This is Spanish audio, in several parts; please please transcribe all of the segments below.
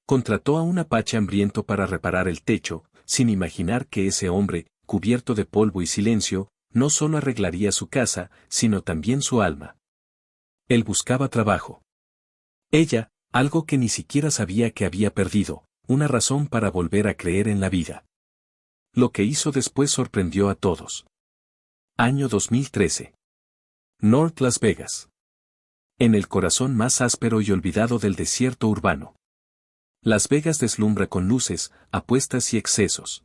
Contrató a un apache hambriento para reparar el techo, sin imaginar que ese hombre, cubierto de polvo y silencio, no solo arreglaría su casa, sino también su alma. Él buscaba trabajo. Ella, algo que ni siquiera sabía que había perdido, una razón para volver a creer en la vida. Lo que hizo después sorprendió a todos. Año 2013. North Las Vegas. En el corazón más áspero y olvidado del desierto urbano. Las Vegas deslumbra con luces, apuestas y excesos.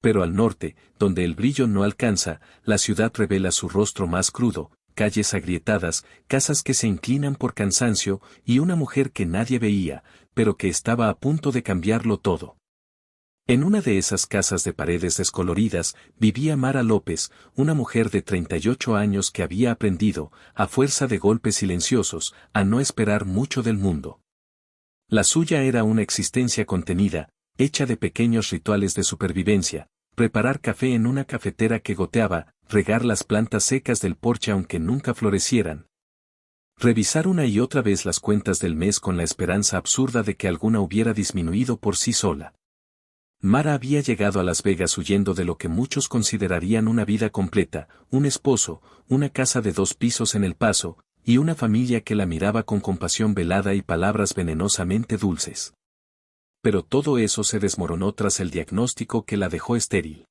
Pero al norte, donde el brillo no alcanza, la ciudad revela su rostro más crudo, calles agrietadas, casas que se inclinan por cansancio, y una mujer que nadie veía, pero que estaba a punto de cambiarlo todo. En una de esas casas de paredes descoloridas, vivía Mara López, una mujer de 38 años que había aprendido, a fuerza de golpes silenciosos, a no esperar mucho del mundo. La suya era una existencia contenida, hecha de pequeños rituales de supervivencia: preparar café en una cafetera que goteaba, regar las plantas secas del porche aunque nunca florecieran, revisar una y otra vez las cuentas del mes con la esperanza absurda de que alguna hubiera disminuido por sí sola. Mara había llegado a Las Vegas huyendo de lo que muchos considerarían una vida completa: un esposo, una casa de 2 pisos en El Paso, y una familia que la miraba con compasión velada y palabras venenosamente dulces. Pero todo eso se desmoronó tras el diagnóstico que la dejó estéril.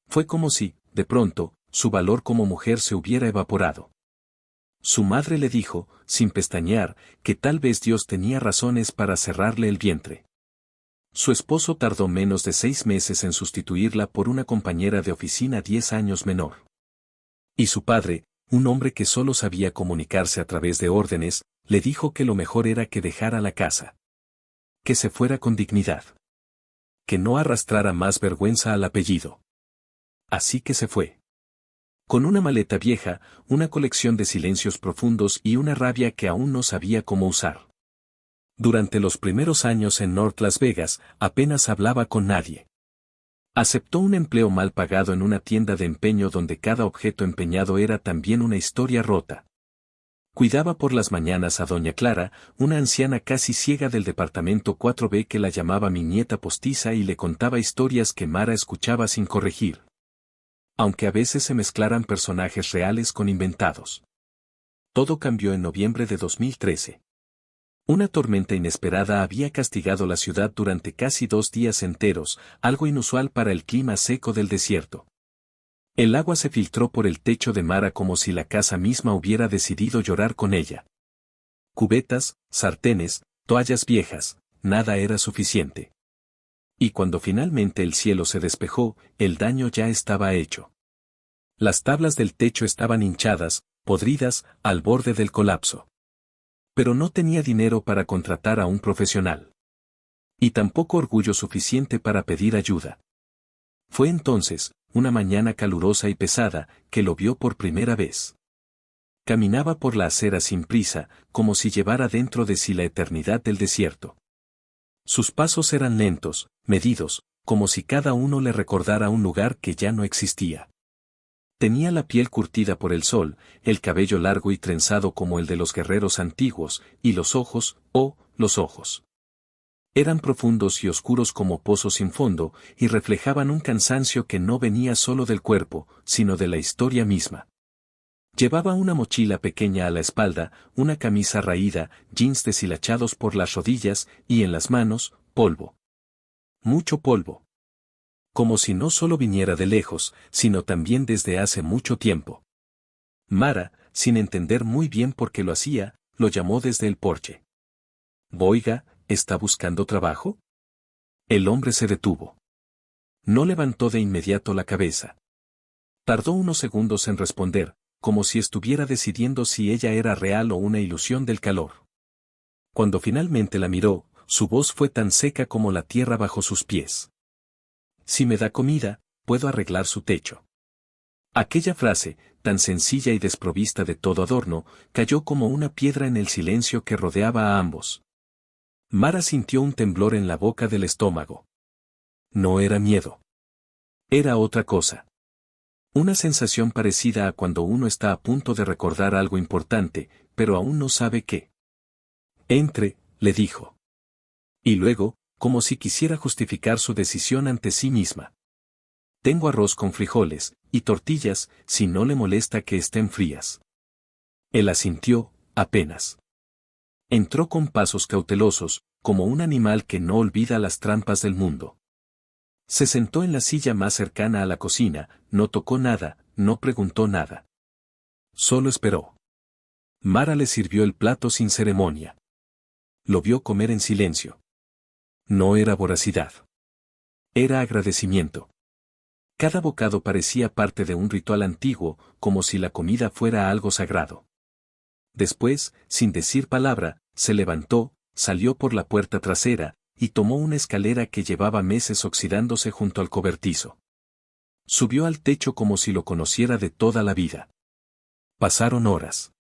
Fue como si, de pronto, su valor como mujer se hubiera evaporado. Su madre le dijo, sin pestañear, que tal vez Dios tenía razones para cerrarle el vientre. Su esposo tardó menos de 6 meses en sustituirla por una compañera de oficina 10 años menor. Y su padre, un hombre que solo sabía comunicarse a través de órdenes, le dijo que lo mejor era que dejara la casa. Que se fuera con dignidad. Que no arrastrara más vergüenza al apellido. Así que se fue. Con una maleta vieja, una colección de silencios profundos y una rabia que aún no sabía cómo usar. Durante los primeros años en North Las Vegas, apenas hablaba con nadie. Aceptó un empleo mal pagado en una tienda de empeño donde cada objeto empeñado era también una historia rota. Cuidaba por las mañanas a doña Clara, una anciana casi ciega del departamento 4B que la llamaba mi nieta postiza y le contaba historias que Mara escuchaba sin corregir. Aunque a veces se mezclaran personajes reales con inventados. Todo cambió en noviembre de 2013. Una tormenta inesperada había castigado la ciudad durante casi 2 días enteros, algo inusual para el clima seco del desierto. El agua se filtró por el techo de Mara como si la casa misma hubiera decidido llorar con ella. Cubetas, sartenes, toallas viejas, nada era suficiente. Y cuando finalmente el cielo se despejó, el daño ya estaba hecho. Las tablas del techo estaban hinchadas, podridas, al borde del colapso. Pero no tenía dinero para contratar a un profesional. Y tampoco orgullo suficiente para pedir ayuda. Fue entonces, una mañana calurosa y pesada, que lo vio por primera vez. Caminaba por la acera sin prisa, como si llevara dentro de sí la eternidad del desierto. Sus pasos eran lentos, medidos, como si cada uno le recordara un lugar que ya no existía. Tenía la piel curtida por el sol, el cabello largo y trenzado como el de los guerreros antiguos, y los ojos, los ojos. Eran profundos y oscuros como pozos sin fondo, y reflejaban un cansancio que no venía solo del cuerpo, sino de la historia misma. Llevaba una mochila pequeña a la espalda, una camisa raída, jeans deshilachados por las rodillas, y en las manos, polvo. Mucho polvo. Como si no solo viniera de lejos, sino también desde hace mucho tiempo. Mara, sin entender muy bien por qué lo hacía, lo llamó desde el porche. «Oiga, ¿está buscando trabajo?» El hombre se detuvo. No levantó de inmediato la cabeza. Tardó unos segundos en responder, como si estuviera decidiendo si ella era real o una ilusión del calor. Cuando finalmente la miró, su voz fue tan seca como la tierra bajo sus pies. «Si me da comida, puedo arreglar su techo». Aquella frase, tan sencilla y desprovista de todo adorno, cayó como una piedra en el silencio que rodeaba a ambos. Mara sintió un temblor en la boca del estómago. No era miedo. Era otra cosa. Una sensación parecida a cuando uno está a punto de recordar algo importante, pero aún no sabe qué. «Entre», le dijo. Y luego, como si quisiera justificar su decisión ante sí misma. Tengo arroz con frijoles, y tortillas, si no le molesta que estén frías. Él asintió, apenas. Entró con pasos cautelosos, como un animal que no olvida las trampas del mundo. Se sentó en la silla más cercana a la cocina, no tocó nada, no preguntó nada. Solo esperó. Mara le sirvió el plato sin ceremonia. Lo vio comer en silencio. No era voracidad. Era agradecimiento. Cada bocado parecía parte de un ritual antiguo, como si la comida fuera algo sagrado. Después, sin decir palabra, se levantó, salió por la puerta trasera, y tomó una escalera que llevaba meses oxidándose junto al cobertizo. Subió al techo como si lo conociera de toda la vida. Pasaron horas.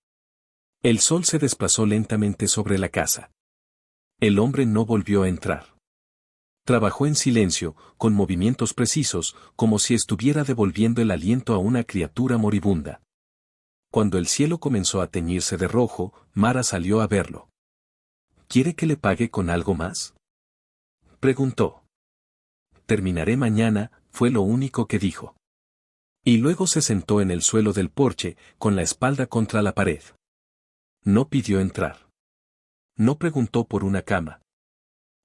El sol se desplazó lentamente sobre la casa. El hombre no volvió a entrar. Trabajó en silencio, con movimientos precisos, como si estuviera devolviendo el aliento a una criatura moribunda. Cuando el cielo comenzó a teñirse de rojo, Mara salió a verlo. ¿Quiere que le pague con algo más?, preguntó. Terminaré mañana, fue lo único que dijo. Y luego se sentó en el suelo del porche, con la espalda contra la pared. No pidió entrar. No preguntó por una cama.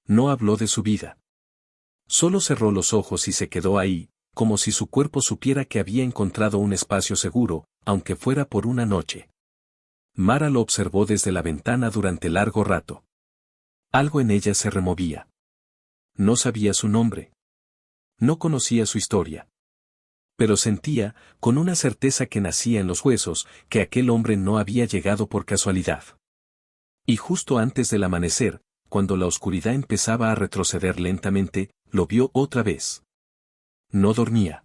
No habló de su vida. Solo cerró los ojos y se quedó ahí, como si su cuerpo supiera que había encontrado un espacio seguro, aunque fuera por una noche. Mara lo observó desde la ventana durante largo rato. Algo en ella se removía. No sabía su nombre. No conocía su historia. Pero sentía, con una certeza que nacía en los huesos, que aquel hombre no había llegado por casualidad. Y justo antes del amanecer, cuando la oscuridad empezaba a retroceder lentamente, lo vio otra vez. No dormía.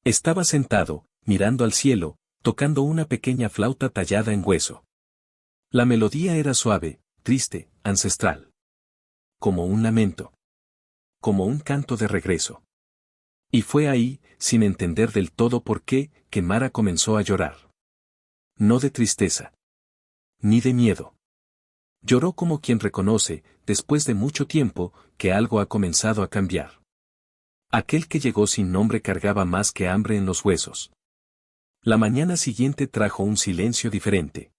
Estaba sentado, mirando al cielo, tocando una pequeña flauta tallada en hueso. La melodía era suave, triste, ancestral. Como un lamento. Como un canto de regreso. Y fue ahí, sin entender del todo por qué, que Mara comenzó a llorar. No de tristeza. Ni de miedo. Lloró como quien reconoce, después de mucho tiempo, que algo ha comenzado a cambiar. Aquel que llegó sin nombre cargaba más que hambre en los huesos. La mañana siguiente trajo un silencio diferente.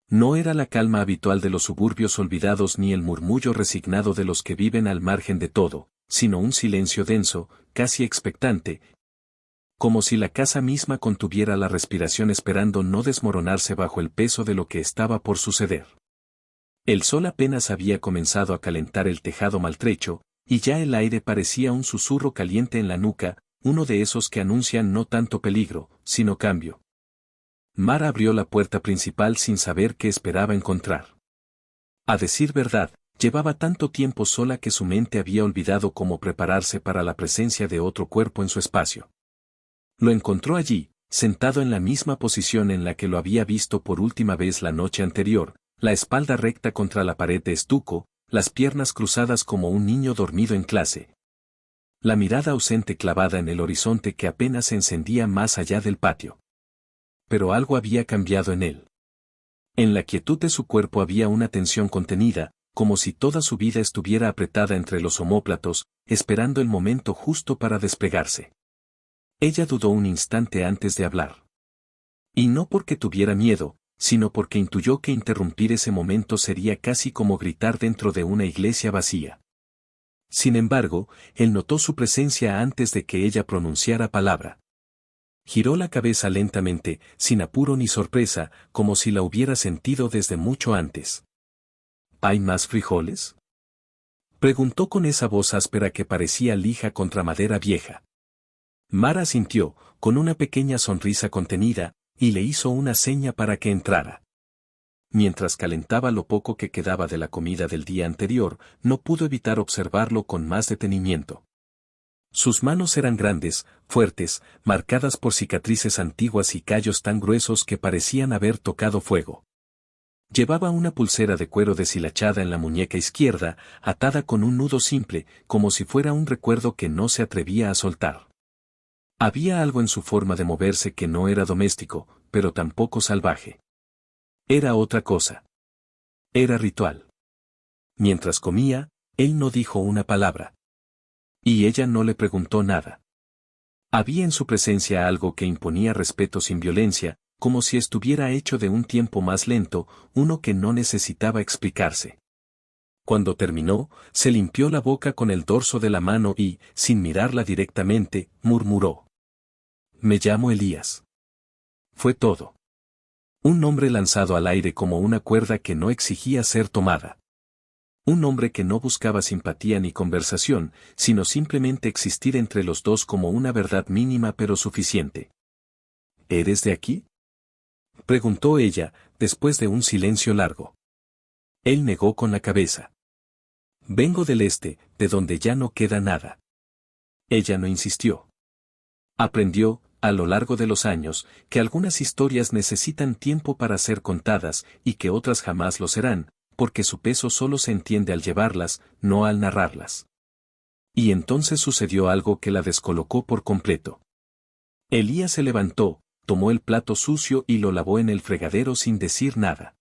No era la calma habitual de los suburbios olvidados ni el murmullo resignado de los que viven al margen de todo, sino un silencio denso, casi expectante, como si la casa misma contuviera la respiración esperando no desmoronarse bajo el peso de lo que estaba por suceder. El sol apenas había comenzado a calentar el tejado maltrecho, y ya el aire parecía un susurro caliente en la nuca, uno de esos que anuncian no tanto peligro, sino cambio. Mara abrió la puerta principal sin saber qué esperaba encontrar. A decir verdad, llevaba tanto tiempo sola que su mente había olvidado cómo prepararse para la presencia de otro cuerpo en su espacio. Lo encontró allí, sentado en la misma posición en la que lo había visto por última vez la noche anterior, la espalda recta contra la pared de estuco, las piernas cruzadas como un niño dormido en clase. La mirada ausente clavada en el horizonte que apenas se encendía más allá del patio. Pero algo había cambiado en él. En la quietud de su cuerpo había una tensión contenida, como si toda su vida estuviera apretada entre los omóplatos, esperando el momento justo para desplegarse. Ella dudó un instante antes de hablar. Y no porque tuviera miedo, sino porque intuyó que interrumpir ese momento sería casi como gritar dentro de una iglesia vacía. Sin embargo, él notó su presencia antes de que ella pronunciara palabra. Giró la cabeza lentamente, sin apuro ni sorpresa, como si la hubiera sentido desde mucho antes. ¿Hay más frijoles?, preguntó con esa voz áspera que parecía lija contra madera vieja. Mara asintió, con una pequeña sonrisa contenida, y le hizo una seña para que entrara. Mientras calentaba lo poco que quedaba de la comida del día anterior, no pudo evitar observarlo con más detenimiento. Sus manos eran grandes, fuertes, marcadas por cicatrices antiguas y callos tan gruesos que parecían haber tocado fuego. Llevaba una pulsera de cuero deshilachada en la muñeca izquierda, atada con un nudo simple, como si fuera un recuerdo que no se atrevía a soltar. Había algo en su forma de moverse que no era doméstico, pero tampoco salvaje. Era otra cosa. Era ritual. Mientras comía, Él no dijo una palabra. Y ella no le preguntó nada. Había en su presencia algo que imponía respeto sin violencia, como si estuviera hecho de un tiempo más lento, uno que no necesitaba explicarse. Cuando terminó, se limpió la boca con el dorso de la mano y, sin mirarla directamente, murmuró: «Me llamo Elías». Fue todo. Un nombre lanzado al aire como una cuerda que no exigía ser tomada. Un hombre que no buscaba simpatía ni conversación, sino simplemente existir entre los dos como una verdad mínima pero suficiente. ¿Eres de aquí?, preguntó ella, después de un silencio largo. Él negó con la cabeza. Vengo del este, de donde ya no queda nada. Ella no insistió. Aprendió, a lo largo de los años, que algunas historias necesitan tiempo para ser contadas y que otras jamás lo serán, porque su peso solo se entiende al llevarlas, no al narrarlas. Y entonces sucedió algo que la descolocó por completo. Elías se levantó, tomó el plato sucio y lo lavó en el fregadero sin decir nada.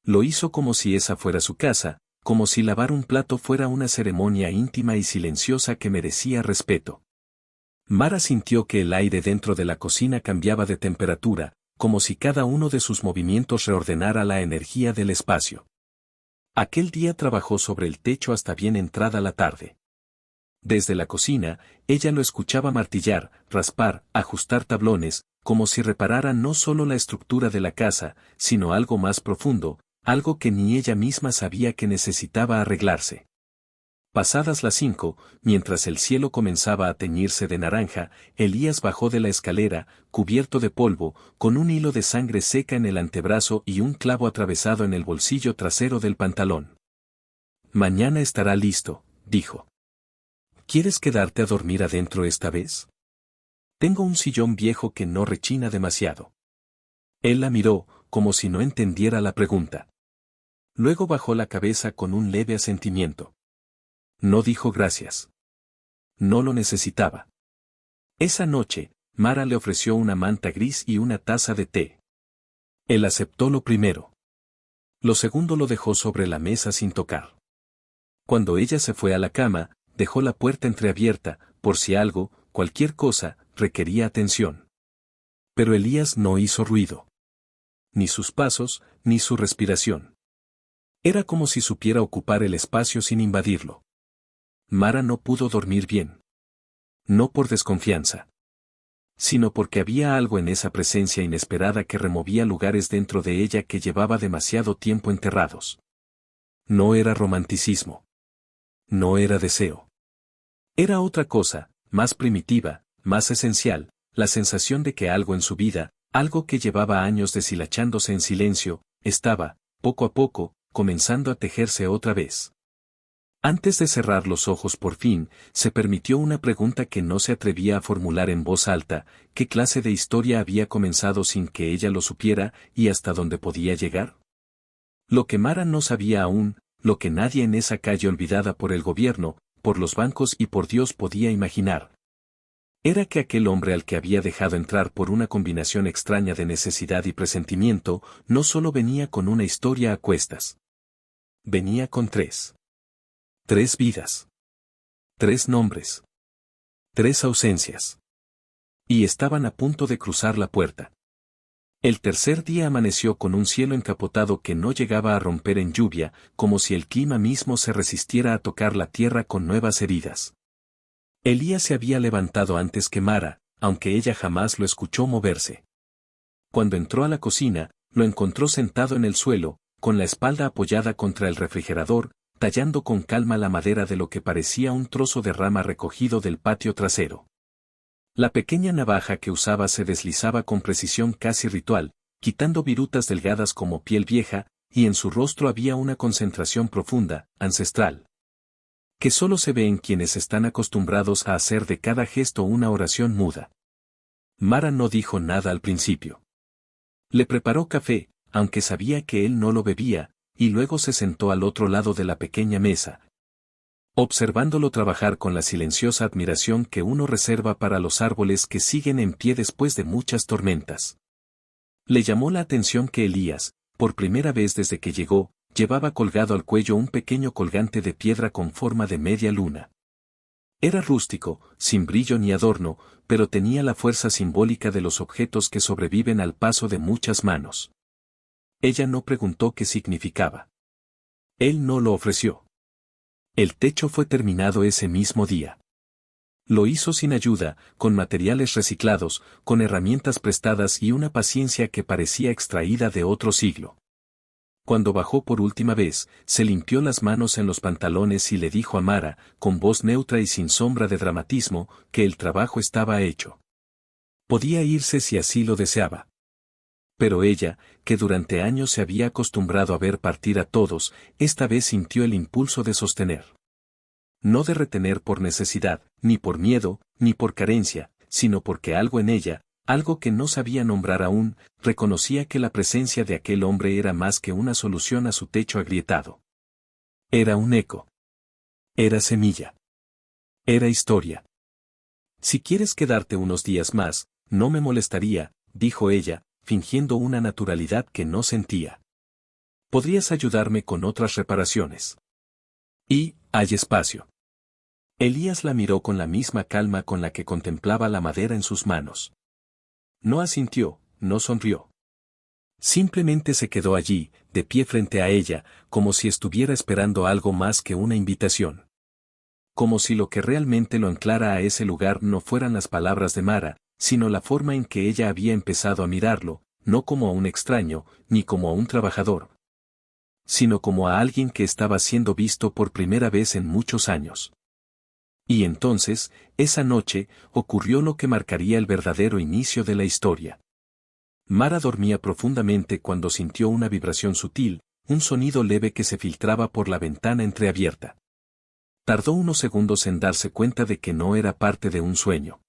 Lo hizo como si esa fuera su casa, como si lavar un plato fuera una ceremonia íntima y silenciosa que merecía respeto. Mara sintió que el aire dentro de la cocina cambiaba de temperatura, como si cada uno de sus movimientos reordenara la energía del espacio. Aquel día trabajó sobre el techo hasta bien entrada la tarde. Desde la cocina, ella lo escuchaba martillar, raspar, ajustar tablones, como si reparara no solo la estructura de la casa, sino algo más profundo, algo que ni ella misma sabía que necesitaba arreglarse. Pasadas las 5, mientras el cielo comenzaba a teñirse de naranja, Elías bajó de la escalera, cubierto de polvo, con un hilo de sangre seca en el antebrazo y un clavo atravesado en el bolsillo trasero del pantalón. «Mañana estará listo», dijo. «¿Quieres quedarte a dormir adentro esta vez? Tengo un sillón viejo que no rechina demasiado». Él la miró, como si no entendiera la pregunta. Luego bajó la cabeza con un leve asentimiento. No dijo gracias. No lo necesitaba. Esa noche, Mara le ofreció una manta gris y una taza de té. Él aceptó lo primero. Lo segundo lo dejó sobre la mesa sin tocar. Cuando ella se fue a la cama, dejó la puerta entreabierta, por si algo, cualquier cosa, requería atención. Pero Elías no hizo ruido. Ni sus pasos, ni su respiración. Era como si supiera ocupar el espacio sin invadirlo. Mara no pudo dormir bien. No por desconfianza, sino porque había algo en esa presencia inesperada que removía lugares dentro de ella que llevaba demasiado tiempo enterrados. No era romanticismo. No era deseo. Era otra cosa, más primitiva, más esencial, la sensación de que algo en su vida, algo que llevaba años deshilachándose en silencio, estaba, poco a poco, comenzando a tejerse otra vez. Antes de cerrar los ojos por fin, se permitió una pregunta que no se atrevía a formular en voz alta: ¿qué clase de historia había comenzado sin que ella lo supiera y hasta dónde podía llegar? Lo que Mara no sabía aún, lo que nadie en esa calle olvidada por el gobierno, por los bancos y por Dios podía imaginar, era que aquel hombre al que había dejado entrar por una combinación extraña de necesidad y presentimiento, no solo venía con una historia a cuestas. Venía con 3 vidas. 3 nombres. 3 ausencias. Y estaban a punto de cruzar la puerta. El tercer día amaneció con un cielo encapotado que no llegaba a romper en lluvia, como si el clima mismo se resistiera a tocar la tierra con nuevas heridas. Elías se había levantado antes que Mara, aunque ella jamás lo escuchó moverse. Cuando entró a la cocina, lo encontró sentado en el suelo, con la espalda apoyada contra el refrigerador, tallando con calma la madera de lo que parecía un trozo de rama recogido del patio trasero. La pequeña navaja que usaba se deslizaba con precisión casi ritual, quitando virutas delgadas como piel vieja, y en su rostro había una concentración profunda, ancestral, que solo se ve en quienes están acostumbrados a hacer de cada gesto una oración muda. Mara no dijo nada al principio. Le preparó café, aunque sabía que él no lo bebía, y luego se sentó al otro lado de la pequeña mesa, observándolo trabajar con la silenciosa admiración que uno reserva para los árboles que siguen en pie después de muchas tormentas. Le llamó la atención que Elías, por primera vez desde que llegó, llevaba colgado al cuello un pequeño colgante de piedra con forma de media luna. Era rústico, sin brillo ni adorno, pero tenía la fuerza simbólica de los objetos que sobreviven al paso de muchas manos. Ella no preguntó qué significaba. Él no lo ofreció. El techo fue terminado ese mismo día. Lo hizo sin ayuda, con materiales reciclados, con herramientas prestadas y una paciencia que parecía extraída de otro siglo. Cuando bajó por última vez, se limpió las manos en los pantalones y le dijo a Mara, con voz neutra y sin sombra de dramatismo, que el trabajo estaba hecho. Podía irse si así lo deseaba. Pero ella, que durante años se había acostumbrado a ver partir a todos, esta vez sintió el impulso de sostener. No de retener por necesidad, ni por miedo, ni por carencia, sino porque algo en ella, algo que no sabía nombrar aún, reconocía que la presencia de aquel hombre era más que una solución a su techo agrietado. Era un eco. Era semilla. Era historia. Si quieres quedarte unos días más, no me molestaría, dijo ella, fingiendo una naturalidad que no sentía. Podrías ayudarme con otras reparaciones. Y, hay espacio. Elías la miró con la misma calma con la que contemplaba la madera en sus manos. No asintió, no sonrió. Simplemente se quedó allí, de pie frente a ella, como si estuviera esperando algo más que una invitación. Como si lo que realmente lo anclara a ese lugar no fueran las palabras de Mara, sino la forma en que ella había empezado a mirarlo, no como a un extraño, ni como a un trabajador, sino como a alguien que estaba siendo visto por primera vez en muchos años. Y entonces, esa noche, ocurrió lo que marcaría el verdadero inicio de la historia. Mara dormía profundamente cuando sintió una vibración sutil, un sonido leve que se filtraba por la ventana entreabierta. Tardó unos segundos en darse cuenta de que no era parte de un sueño.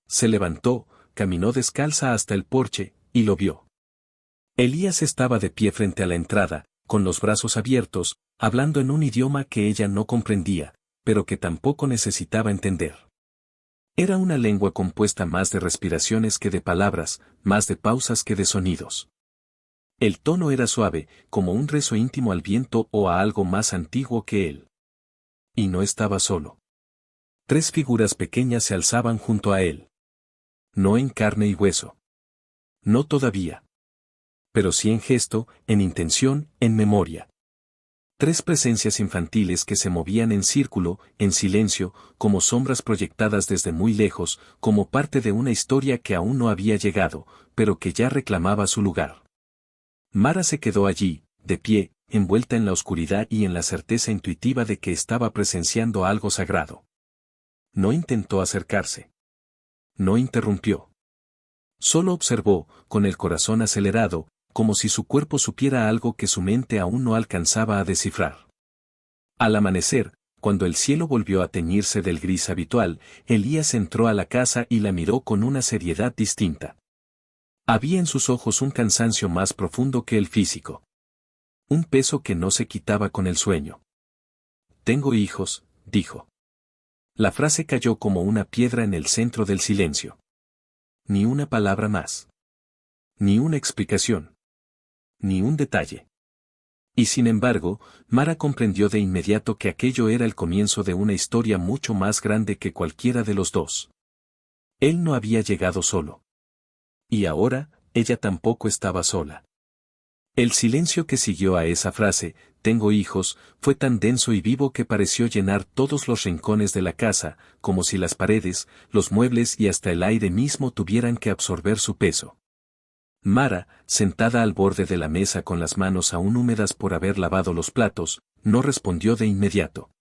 Se levantó, caminó descalza hasta el porche, y lo vio. Elías estaba de pie frente a la entrada, con los brazos abiertos, hablando en un idioma que ella no comprendía, pero que tampoco necesitaba entender. Era una lengua compuesta más de respiraciones que de palabras, más de pausas que de sonidos. El tono era suave, como un rezo íntimo al viento o a algo más antiguo que él. Y no estaba solo. 3 figuras pequeñas se alzaban junto a él. No en carne y hueso. No todavía. Pero sí en gesto, en intención, en memoria. 3 presencias infantiles que se movían en círculo, en silencio, como sombras proyectadas desde muy lejos, como parte de una historia que aún no había llegado, pero que ya reclamaba su lugar. Mara se quedó allí, de pie, envuelta en la oscuridad y en la certeza intuitiva de que estaba presenciando algo sagrado. No intentó acercarse. No interrumpió. Solo observó, con el corazón acelerado, como si su cuerpo supiera algo que su mente aún no alcanzaba a descifrar. Al amanecer, cuando el cielo volvió a teñirse del gris habitual, Elías entró a la casa y la miró con una seriedad distinta. Había en sus ojos un cansancio más profundo que el físico. Un peso que no se quitaba con el sueño. Tengo hijos, dijo. La frase cayó como una piedra en el centro del silencio. Ni una palabra más. Ni una explicación. Ni un detalle. Y sin embargo, Mara comprendió de inmediato que aquello era el comienzo de una historia mucho más grande que cualquiera de los dos. Él no había llegado solo. Y ahora, ella tampoco estaba sola. El silencio que siguió a esa frase, tengo hijos, fue tan denso y vivo que pareció llenar todos los rincones de la casa, como si las paredes, los muebles y hasta el aire mismo tuvieran que absorber su peso. Mara, sentada al borde de la mesa con las manos aún húmedas por haber lavado los platos, no respondió de inmediato.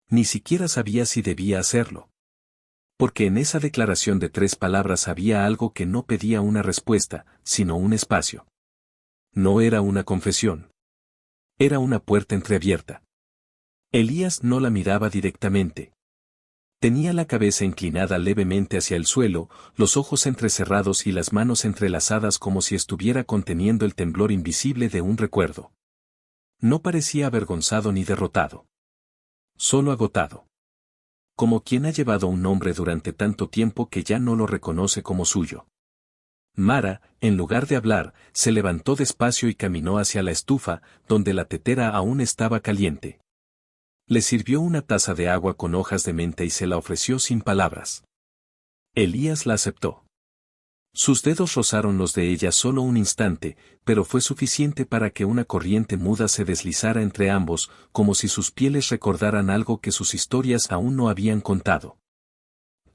Ni siquiera sabía si debía hacerlo. Porque en esa declaración de 3 palabras había algo que no pedía una respuesta, sino un espacio. No era una confesión. Era una puerta entreabierta. Elías no la miraba directamente. Tenía la cabeza inclinada levemente hacia el suelo, los ojos entrecerrados y las manos entrelazadas como si estuviera conteniendo el temblor invisible de un recuerdo. No parecía avergonzado ni derrotado. Solo agotado. Como quien ha llevado un nombre durante tanto tiempo que ya no lo reconoce como suyo. Mara, en lugar de hablar, se levantó despacio y caminó hacia la estufa, donde la tetera aún estaba caliente. Le sirvió una taza de agua con hojas de menta y se la ofreció sin palabras. Elías la aceptó. Sus dedos rozaron los de ella solo un instante, pero fue suficiente para que una corriente muda se deslizara entre ambos, como si sus pieles recordaran algo que sus historias aún no habían contado.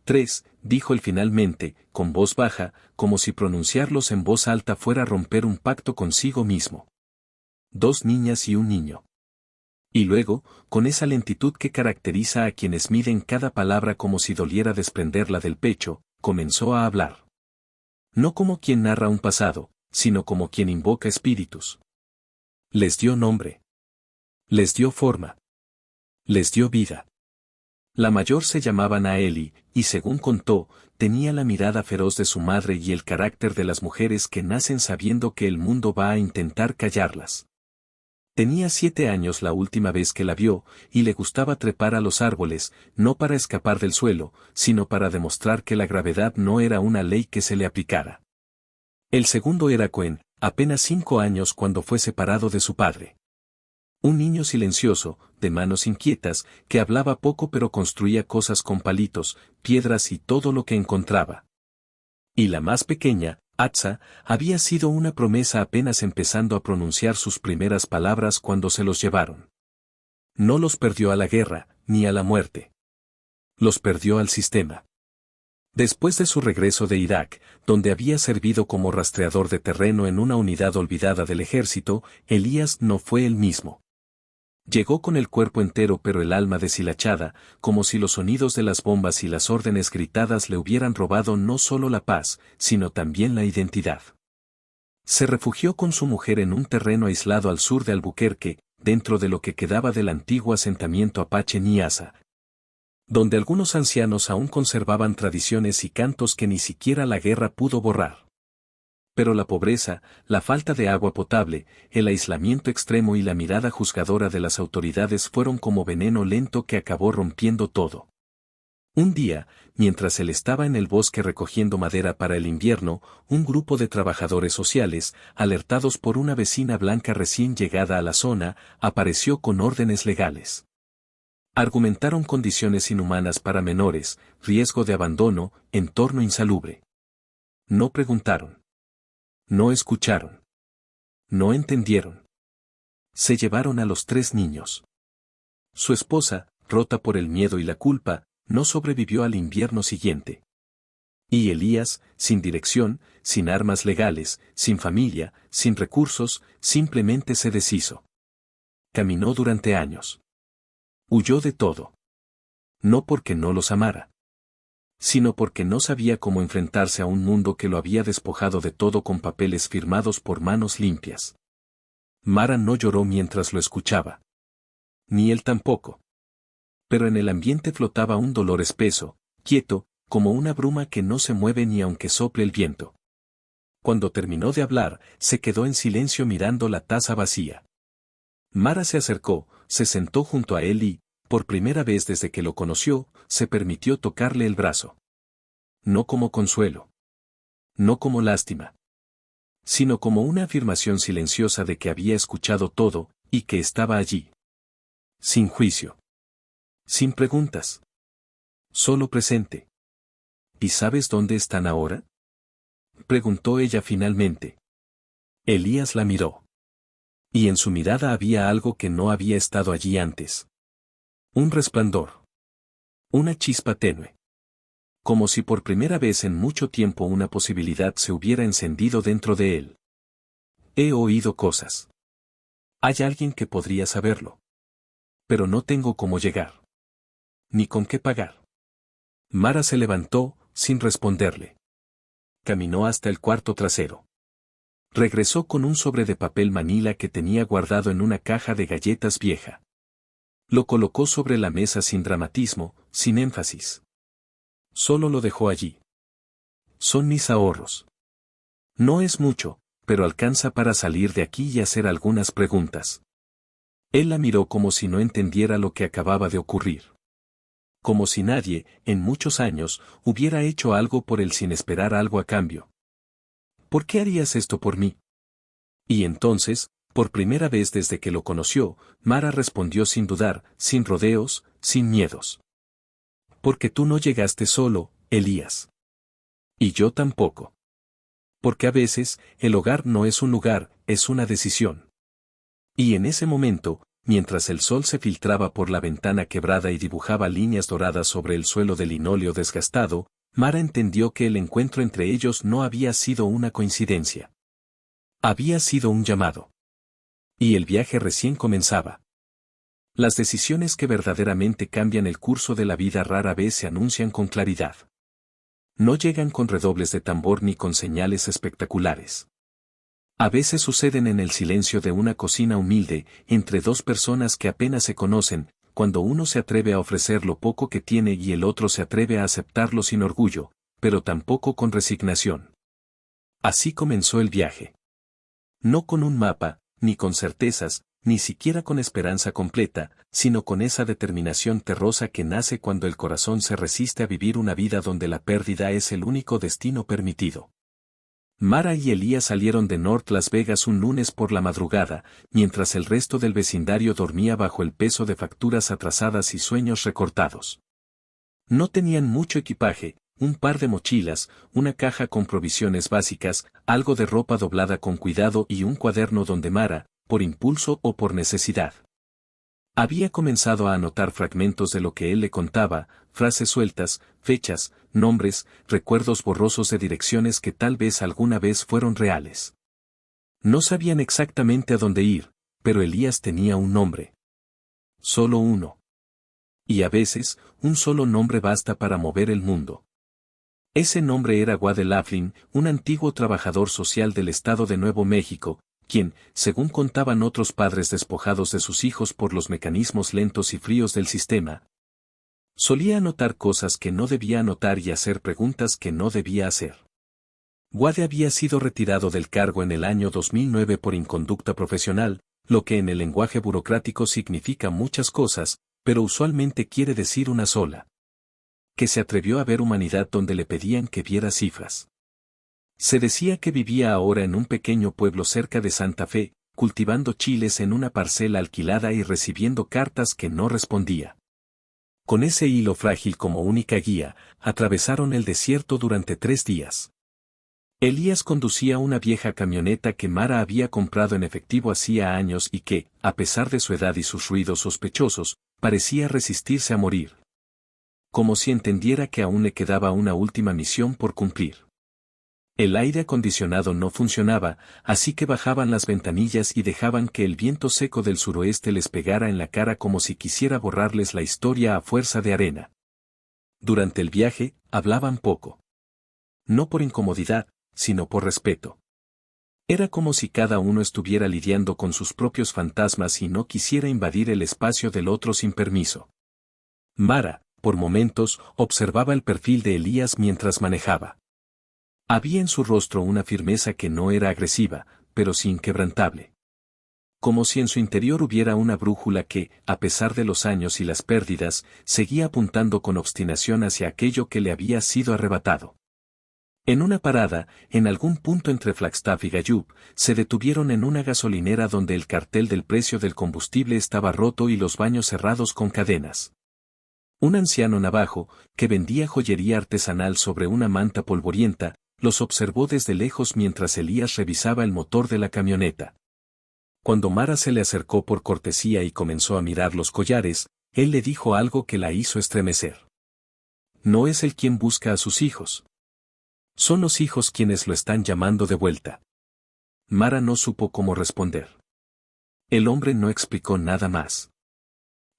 3, dijo él finalmente, con voz baja, como si pronunciarlos en voz alta fuera romper un pacto consigo mismo. 2 niñas y un niño. Y luego, con esa lentitud que caracteriza a quienes miden cada palabra como si doliera desprenderla del pecho, comenzó a hablar. No como quien narra un pasado, sino como quien invoca espíritus. Les dio nombre. Les dio forma. Les dio vida. La mayor se llamaba Naeli, y según contó, tenía la mirada feroz de su madre y el carácter de las mujeres que nacen sabiendo que el mundo va a intentar callarlas. Tenía 7 años la última vez que la vio, y le gustaba trepar a los árboles, no para escapar del suelo, sino para demostrar que la gravedad no era una ley que se le aplicara. El segundo era Cohen, apenas 5 años cuando fue separado de su padre. Un niño silencioso, de manos inquietas, que hablaba poco pero construía cosas con palitos, piedras y todo lo que encontraba. Y la más pequeña, Atza, había sido una promesa apenas empezando a pronunciar sus primeras palabras cuando se los llevaron. No los perdió a la guerra, ni a la muerte. Los perdió al sistema. Después de su regreso de Irak, donde había servido como rastreador de terreno en una unidad olvidada del ejército, Elías no fue el mismo. Llegó con el cuerpo entero pero el alma deshilachada, como si los sonidos de las bombas y las órdenes gritadas le hubieran robado no solo la paz, sino también la identidad. Se refugió con su mujer en un terreno aislado al sur de Albuquerque, dentro de lo que quedaba del antiguo asentamiento apache Niassa, donde algunos ancianos aún conservaban tradiciones y cantos que ni siquiera la guerra pudo borrar. Pero la pobreza, la falta de agua potable, el aislamiento extremo y la mirada juzgadora de las autoridades fueron como veneno lento que acabó rompiendo todo. Un día, mientras él estaba en el bosque recogiendo madera para el invierno, un grupo de trabajadores sociales, alertados por una vecina blanca recién llegada a la zona, apareció con órdenes legales. Argumentaron condiciones inhumanas para menores, riesgo de abandono, entorno insalubre. No preguntaron. No escucharon. No entendieron. Se llevaron a los 3 niños. Su esposa, rota por el miedo y la culpa, no sobrevivió al invierno siguiente. Y Elías, sin dirección, sin armas legales, sin familia, sin recursos, simplemente se deshizo. Caminó durante años. Huyó de todo. No porque no los amara, sino porque no sabía cómo enfrentarse a un mundo que lo había despojado de todo con papeles firmados por manos limpias. Mara no lloró mientras lo escuchaba. Ni él tampoco. Pero en el ambiente flotaba un dolor espeso, quieto, como una bruma que no se mueve ni aunque sople el viento. Cuando terminó de hablar, se quedó en silencio mirando la taza vacía. Mara se acercó, se sentó junto a él y, por primera vez desde que lo conoció, se permitió tocarle el brazo. No como consuelo. No como lástima. Sino como una afirmación silenciosa de que había escuchado todo, y que estaba allí. Sin juicio. Sin preguntas. Solo presente. ¿Y sabes dónde están ahora? Preguntó ella finalmente. Elías la miró. Y en su mirada había algo que no había estado allí antes. Un resplandor. Una chispa tenue. Como si por primera vez en mucho tiempo una posibilidad se hubiera encendido dentro de él. He oído cosas. Hay alguien que podría saberlo. Pero no tengo cómo llegar. Ni con qué pagar. Mara se levantó, sin responderle. Caminó hasta el cuarto trasero. Regresó con un sobre de papel manila que tenía guardado en una caja de galletas vieja. Lo colocó sobre la mesa sin dramatismo, sin énfasis. Solo lo dejó allí. Son mis ahorros. No es mucho, pero alcanza para salir de aquí y hacer algunas preguntas. Él la miró como si no entendiera lo que acababa de ocurrir. Como si nadie, en muchos años, hubiera hecho algo por él sin esperar algo a cambio. ¿Por qué harías esto por mí? Y entonces, por primera vez desde que lo conoció, Mara respondió sin dudar, sin rodeos, sin miedos. Porque tú no llegaste solo, Elías. Y yo tampoco. Porque a veces, el hogar no es un lugar, es una decisión. Y en ese momento, mientras el sol se filtraba por la ventana quebrada y dibujaba líneas doradas sobre el suelo de linóleo desgastado, Mara entendió que el encuentro entre ellos no había sido una coincidencia. Había sido un llamado. Y el viaje recién comenzaba. Las decisiones que verdaderamente cambian el curso de la vida rara vez se anuncian con claridad. No llegan con redobles de tambor ni con señales espectaculares. A veces suceden en el silencio de una cocina humilde, entre dos personas que apenas se conocen, cuando uno se atreve a ofrecer lo poco que tiene y el otro se atreve a aceptarlo sin orgullo, pero tampoco con resignación. Así comenzó el viaje. No con un mapa, ni con certezas, ni siquiera con esperanza completa, sino con esa determinación terrosa que nace cuando el corazón se resiste a vivir una vida donde la pérdida es el único destino permitido. Mara y Elías salieron de North Las Vegas un lunes por la madrugada, mientras el resto del vecindario dormía bajo el peso de facturas atrasadas y sueños recortados. No tenían mucho equipaje, un par de mochilas, una caja con provisiones básicas, algo de ropa doblada con cuidado y un cuaderno donde Mara, por impulso o por necesidad, había comenzado a anotar fragmentos de lo que él le contaba, frases sueltas, fechas, nombres, recuerdos borrosos de direcciones que tal vez alguna vez fueron reales. No sabían exactamente a dónde ir, pero Elías tenía un nombre. Solo uno. Y a veces, un solo nombre basta para mover el mundo. Ese nombre era Wade Laughlin, un antiguo trabajador social del estado de Nuevo México, quien, según contaban otros padres despojados de sus hijos por los mecanismos lentos y fríos del sistema, solía anotar cosas que no debía anotar y hacer preguntas que no debía hacer. Wade había sido retirado del cargo en el año 2009 por inconducta profesional, lo que en el lenguaje burocrático significa muchas cosas, pero usualmente quiere decir una sola. Que se atrevió a ver humanidad donde le pedían que viera cifras. Se decía que vivía ahora en un pequeño pueblo cerca de Santa Fe, cultivando chiles en una parcela alquilada y recibiendo cartas que no respondía. Con ese hilo frágil como única guía, atravesaron el desierto durante 3 días. Elías conducía una vieja camioneta que Mara había comprado en efectivo hacía años y que, a pesar de su edad y sus ruidos sospechosos, parecía resistirse a morir. Como si entendiera que aún le quedaba una última misión por cumplir. El aire acondicionado no funcionaba, así que bajaban las ventanillas y dejaban que el viento seco del suroeste les pegara en la cara como si quisiera borrarles la historia a fuerza de arena. Durante el viaje, hablaban poco. No por incomodidad, sino por respeto. Era como si cada uno estuviera lidiando con sus propios fantasmas y no quisiera invadir el espacio del otro sin permiso. Mara, por momentos, observaba el perfil de Elías mientras manejaba. Había en su rostro una firmeza que no era agresiva, pero sí inquebrantable. Como si en su interior hubiera una brújula que, a pesar de los años y las pérdidas, seguía apuntando con obstinación hacia aquello que le había sido arrebatado. En una parada, en algún punto entre Flagstaff y Gallup, se detuvieron en una gasolinera donde el cartel del precio del combustible estaba roto y los baños cerrados con cadenas. Un anciano navajo, que vendía joyería artesanal sobre una manta polvorienta, los observó desde lejos mientras Elías revisaba el motor de la camioneta. Cuando Mara se le acercó por cortesía y comenzó a mirar los collares, él le dijo algo que la hizo estremecer. No es él quien busca a sus hijos. Son los hijos quienes lo están llamando de vuelta. Mara no supo cómo responder. El hombre no explicó nada más.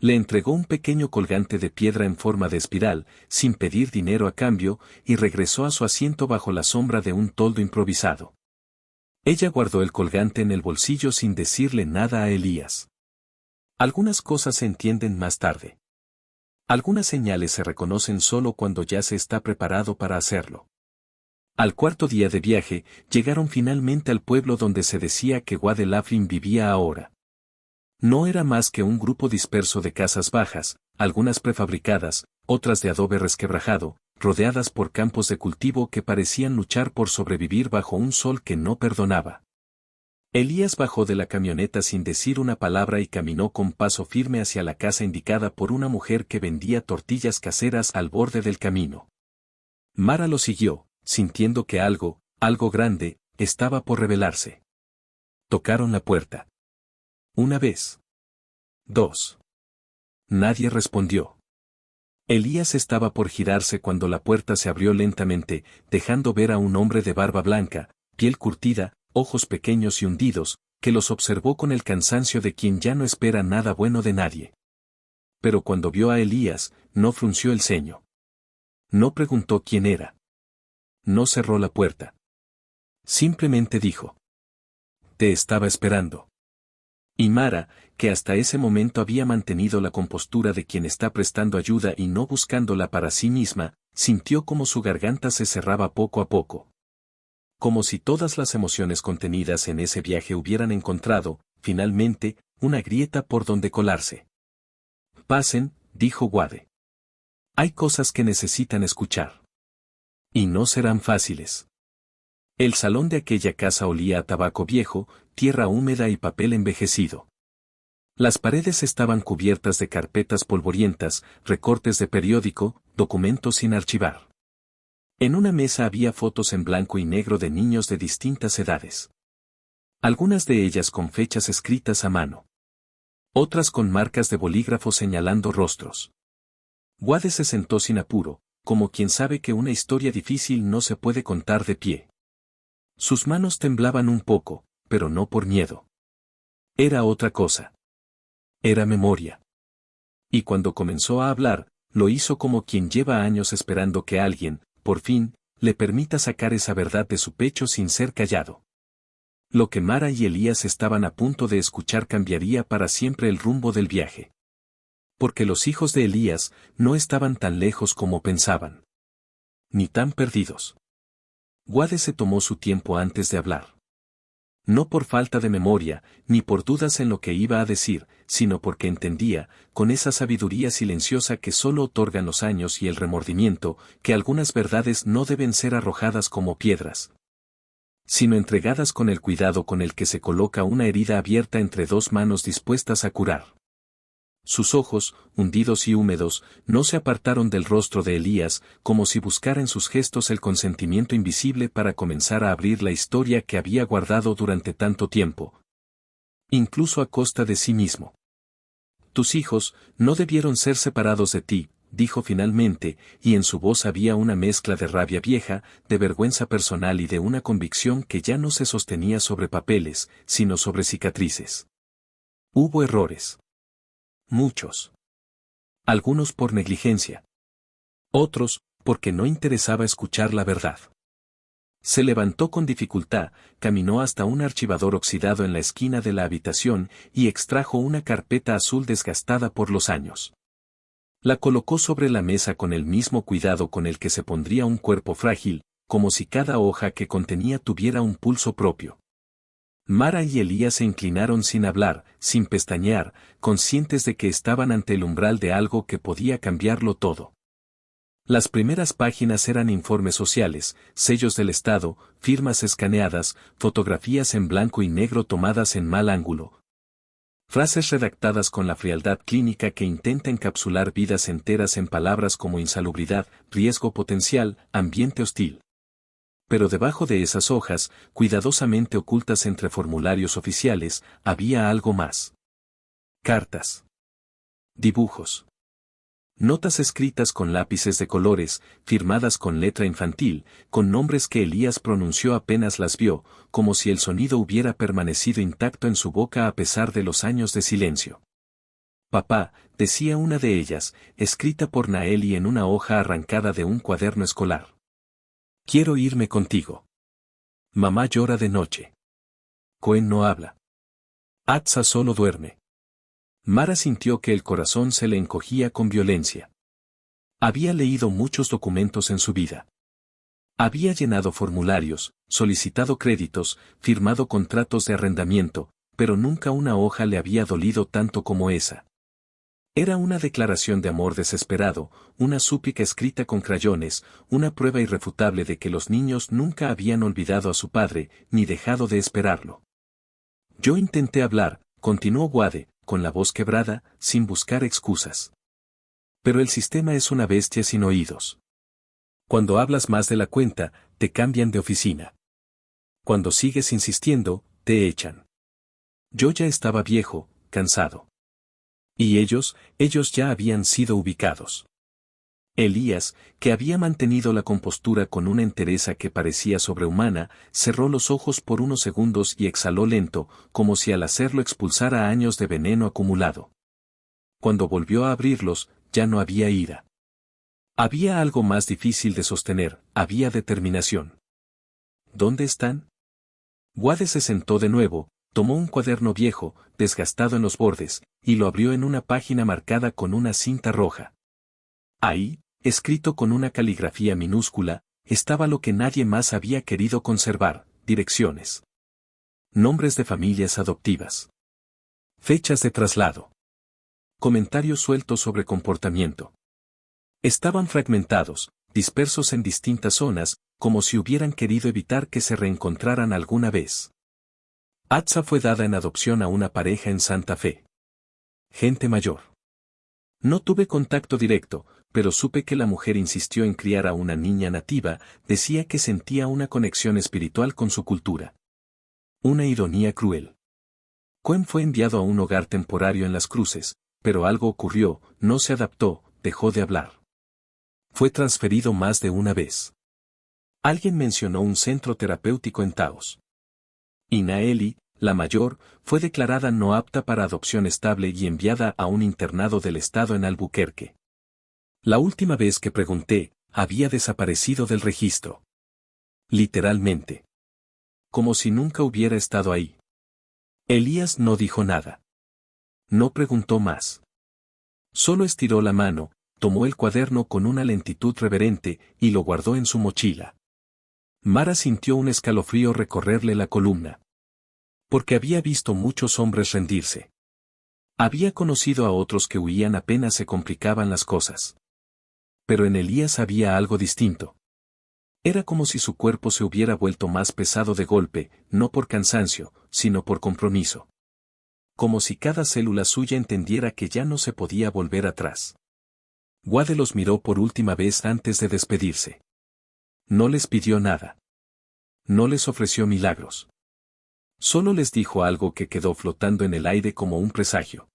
Le entregó un pequeño colgante de piedra en forma de espiral, sin pedir dinero a cambio, y regresó a su asiento bajo la sombra de un toldo improvisado. Ella guardó el colgante en el bolsillo sin decirle nada a Elías. Algunas cosas se entienden más tarde. Algunas señales se reconocen solo cuando ya se está preparado para hacerlo. Al 4.º día de viaje, llegaron finalmente al pueblo donde se decía que Wade Laughlin vivía ahora. No era más que un grupo disperso de casas bajas, algunas prefabricadas, otras de adobe resquebrajado, rodeadas por campos de cultivo que parecían luchar por sobrevivir bajo un sol que no perdonaba. Elías bajó de la camioneta sin decir una palabra y caminó con paso firme hacia la casa indicada por una mujer que vendía tortillas caseras al borde del camino. Mara lo siguió, sintiendo que algo grande, estaba por revelarse. Tocaron la puerta. Una vez. Dos. Nadie respondió. Elías estaba por girarse cuando la puerta se abrió lentamente, dejando ver a un hombre de barba blanca, piel curtida, ojos pequeños y hundidos, que los observó con el cansancio de quien ya no espera nada bueno de nadie. Pero cuando vio a Elías, no frunció el ceño. No preguntó quién era. No cerró la puerta. Simplemente dijo: «Te estaba esperando». Y Mara, que hasta ese momento había mantenido la compostura de quien está prestando ayuda y no buscándola para sí misma, sintió como su garganta se cerraba poco a poco. Como si todas las emociones contenidas en ese viaje hubieran encontrado, finalmente, una grieta por donde colarse. «Pasen», dijo Wade. «Hay cosas que necesitan escuchar. Y no serán fáciles». El salón de aquella casa olía a tabaco viejo, tierra húmeda y papel envejecido. Las paredes estaban cubiertas de carpetas polvorientas, recortes de periódico, documentos sin archivar. En una mesa había fotos en blanco y negro de niños de distintas edades. Algunas de ellas con fechas escritas a mano. Otras con marcas de bolígrafo señalando rostros. Wade se sentó sin apuro, como quien sabe que una historia difícil no se puede contar de pie. Sus manos temblaban un poco, pero no por miedo. Era otra cosa. Era memoria. Y cuando comenzó a hablar, lo hizo como quien lleva años esperando que alguien, por fin, le permita sacar esa verdad de su pecho sin ser callado. Lo que Mara y Elías estaban a punto de escuchar cambiaría para siempre el rumbo del viaje. Porque los hijos de Elías no estaban tan lejos como pensaban. Ni tan perdidos. Wade se tomó su tiempo antes de hablar. No por falta de memoria, ni por dudas en lo que iba a decir, sino porque entendía, con esa sabiduría silenciosa que solo otorgan los años y el remordimiento, que algunas verdades no deben ser arrojadas como piedras, sino entregadas con el cuidado con el que se coloca una herida abierta entre dos manos dispuestas a curar. Sus ojos, hundidos y húmedos, no se apartaron del rostro de Elías, como si buscara en sus gestos el consentimiento invisible para comenzar a abrir la historia que había guardado durante tanto tiempo. Incluso a costa de sí mismo. «Tus hijos no debieron ser separados de ti», dijo finalmente, y en su voz había una mezcla de rabia vieja, de vergüenza personal y de una convicción que ya no se sostenía sobre papeles, sino sobre cicatrices. Hubo errores. Muchos. Algunos por negligencia. Otros, porque no interesaba escuchar la verdad. Se levantó con dificultad, caminó hasta un archivador oxidado en la esquina de la habitación y extrajo una carpeta azul desgastada por los años. La colocó sobre la mesa con el mismo cuidado con el que se pondría un cuerpo frágil, como si cada hoja que contenía tuviera un pulso propio. Mara y Elías se inclinaron sin hablar, sin pestañear, conscientes de que estaban ante el umbral de algo que podía cambiarlo todo. Las primeras páginas eran informes sociales, sellos del Estado, firmas escaneadas, fotografías en blanco y negro tomadas en mal ángulo. Frases redactadas con la frialdad clínica que intenta encapsular vidas enteras en palabras como insalubridad, riesgo potencial, ambiente hostil. Pero debajo de esas hojas, cuidadosamente ocultas entre formularios oficiales, había algo más. Cartas. Dibujos. Notas escritas con lápices de colores, firmadas con letra infantil, con nombres que Elías pronunció apenas las vio, como si el sonido hubiera permanecido intacto en su boca a pesar de los años de silencio. «Papá», decía una de ellas, escrita por Naeli en una hoja arrancada de un cuaderno escolar. «Quiero irme contigo. Mamá llora de noche. Cohen no habla. Atsa solo duerme». Mara sintió que el corazón se le encogía con violencia. Había leído muchos documentos en su vida. Había llenado formularios, solicitado créditos, firmado contratos de arrendamiento, pero nunca una hoja le había dolido tanto como esa. Era una declaración de amor desesperado, una súplica escrita con crayones, una prueba irrefutable de que los niños nunca habían olvidado a su padre, ni dejado de esperarlo. Yo intenté hablar, continuó Wade, con la voz quebrada, sin buscar excusas. Pero el sistema es una bestia sin oídos. Cuando hablas más de la cuenta, te cambian de oficina. Cuando sigues insistiendo, te echan. Yo ya estaba viejo, cansado. Y ellos ya habían sido ubicados. Elías, que había mantenido la compostura con una entereza que parecía sobrehumana, cerró los ojos por unos segundos y exhaló lento, como si al hacerlo expulsara años de veneno acumulado. Cuando volvió a abrirlos, ya no había ira. Había algo más difícil de sostener, había determinación. ¿Dónde están? Wade se sentó de nuevo, tomó un cuaderno viejo, desgastado en los bordes, y lo abrió en una página marcada con una cinta roja. Ahí, escrito con una caligrafía minúscula, estaba lo que nadie más había querido conservar: direcciones. Nombres de familias adoptivas. Fechas de traslado. Comentarios sueltos sobre comportamiento. Estaban fragmentados, dispersos en distintas zonas, como si hubieran querido evitar que se reencontraran alguna vez. Atza fue dada en adopción a una pareja en Santa Fe. Gente mayor. No tuve contacto directo, pero supe que la mujer insistió en criar a una niña nativa, decía que sentía una conexión espiritual con su cultura. Una ironía cruel. Quen fue enviado a un hogar temporario en Las Cruces, pero algo ocurrió, no se adaptó, dejó de hablar. Fue transferido más de una vez. Alguien mencionó un centro terapéutico en Taos. Inaeli, la mayor, fue declarada no apta para adopción estable y enviada a un internado del estado en Albuquerque. La última vez que pregunté, había desaparecido del registro. Literalmente. Como si nunca hubiera estado ahí. Elías no dijo nada. No preguntó más. Solo estiró la mano, tomó el cuaderno con una lentitud reverente y lo guardó en su mochila. Mara sintió un escalofrío recorrerle la columna. Porque había visto muchos hombres rendirse. Había conocido a otros que huían apenas se complicaban las cosas. Pero en Elías había algo distinto. Era como si su cuerpo se hubiera vuelto más pesado de golpe, no por cansancio, sino por compromiso. Como si cada célula suya entendiera que ya no se podía volver atrás. Wade los miró por última vez antes de despedirse. No les pidió nada. No les ofreció milagros. Solo les dijo algo que quedó flotando en el aire como un presagio.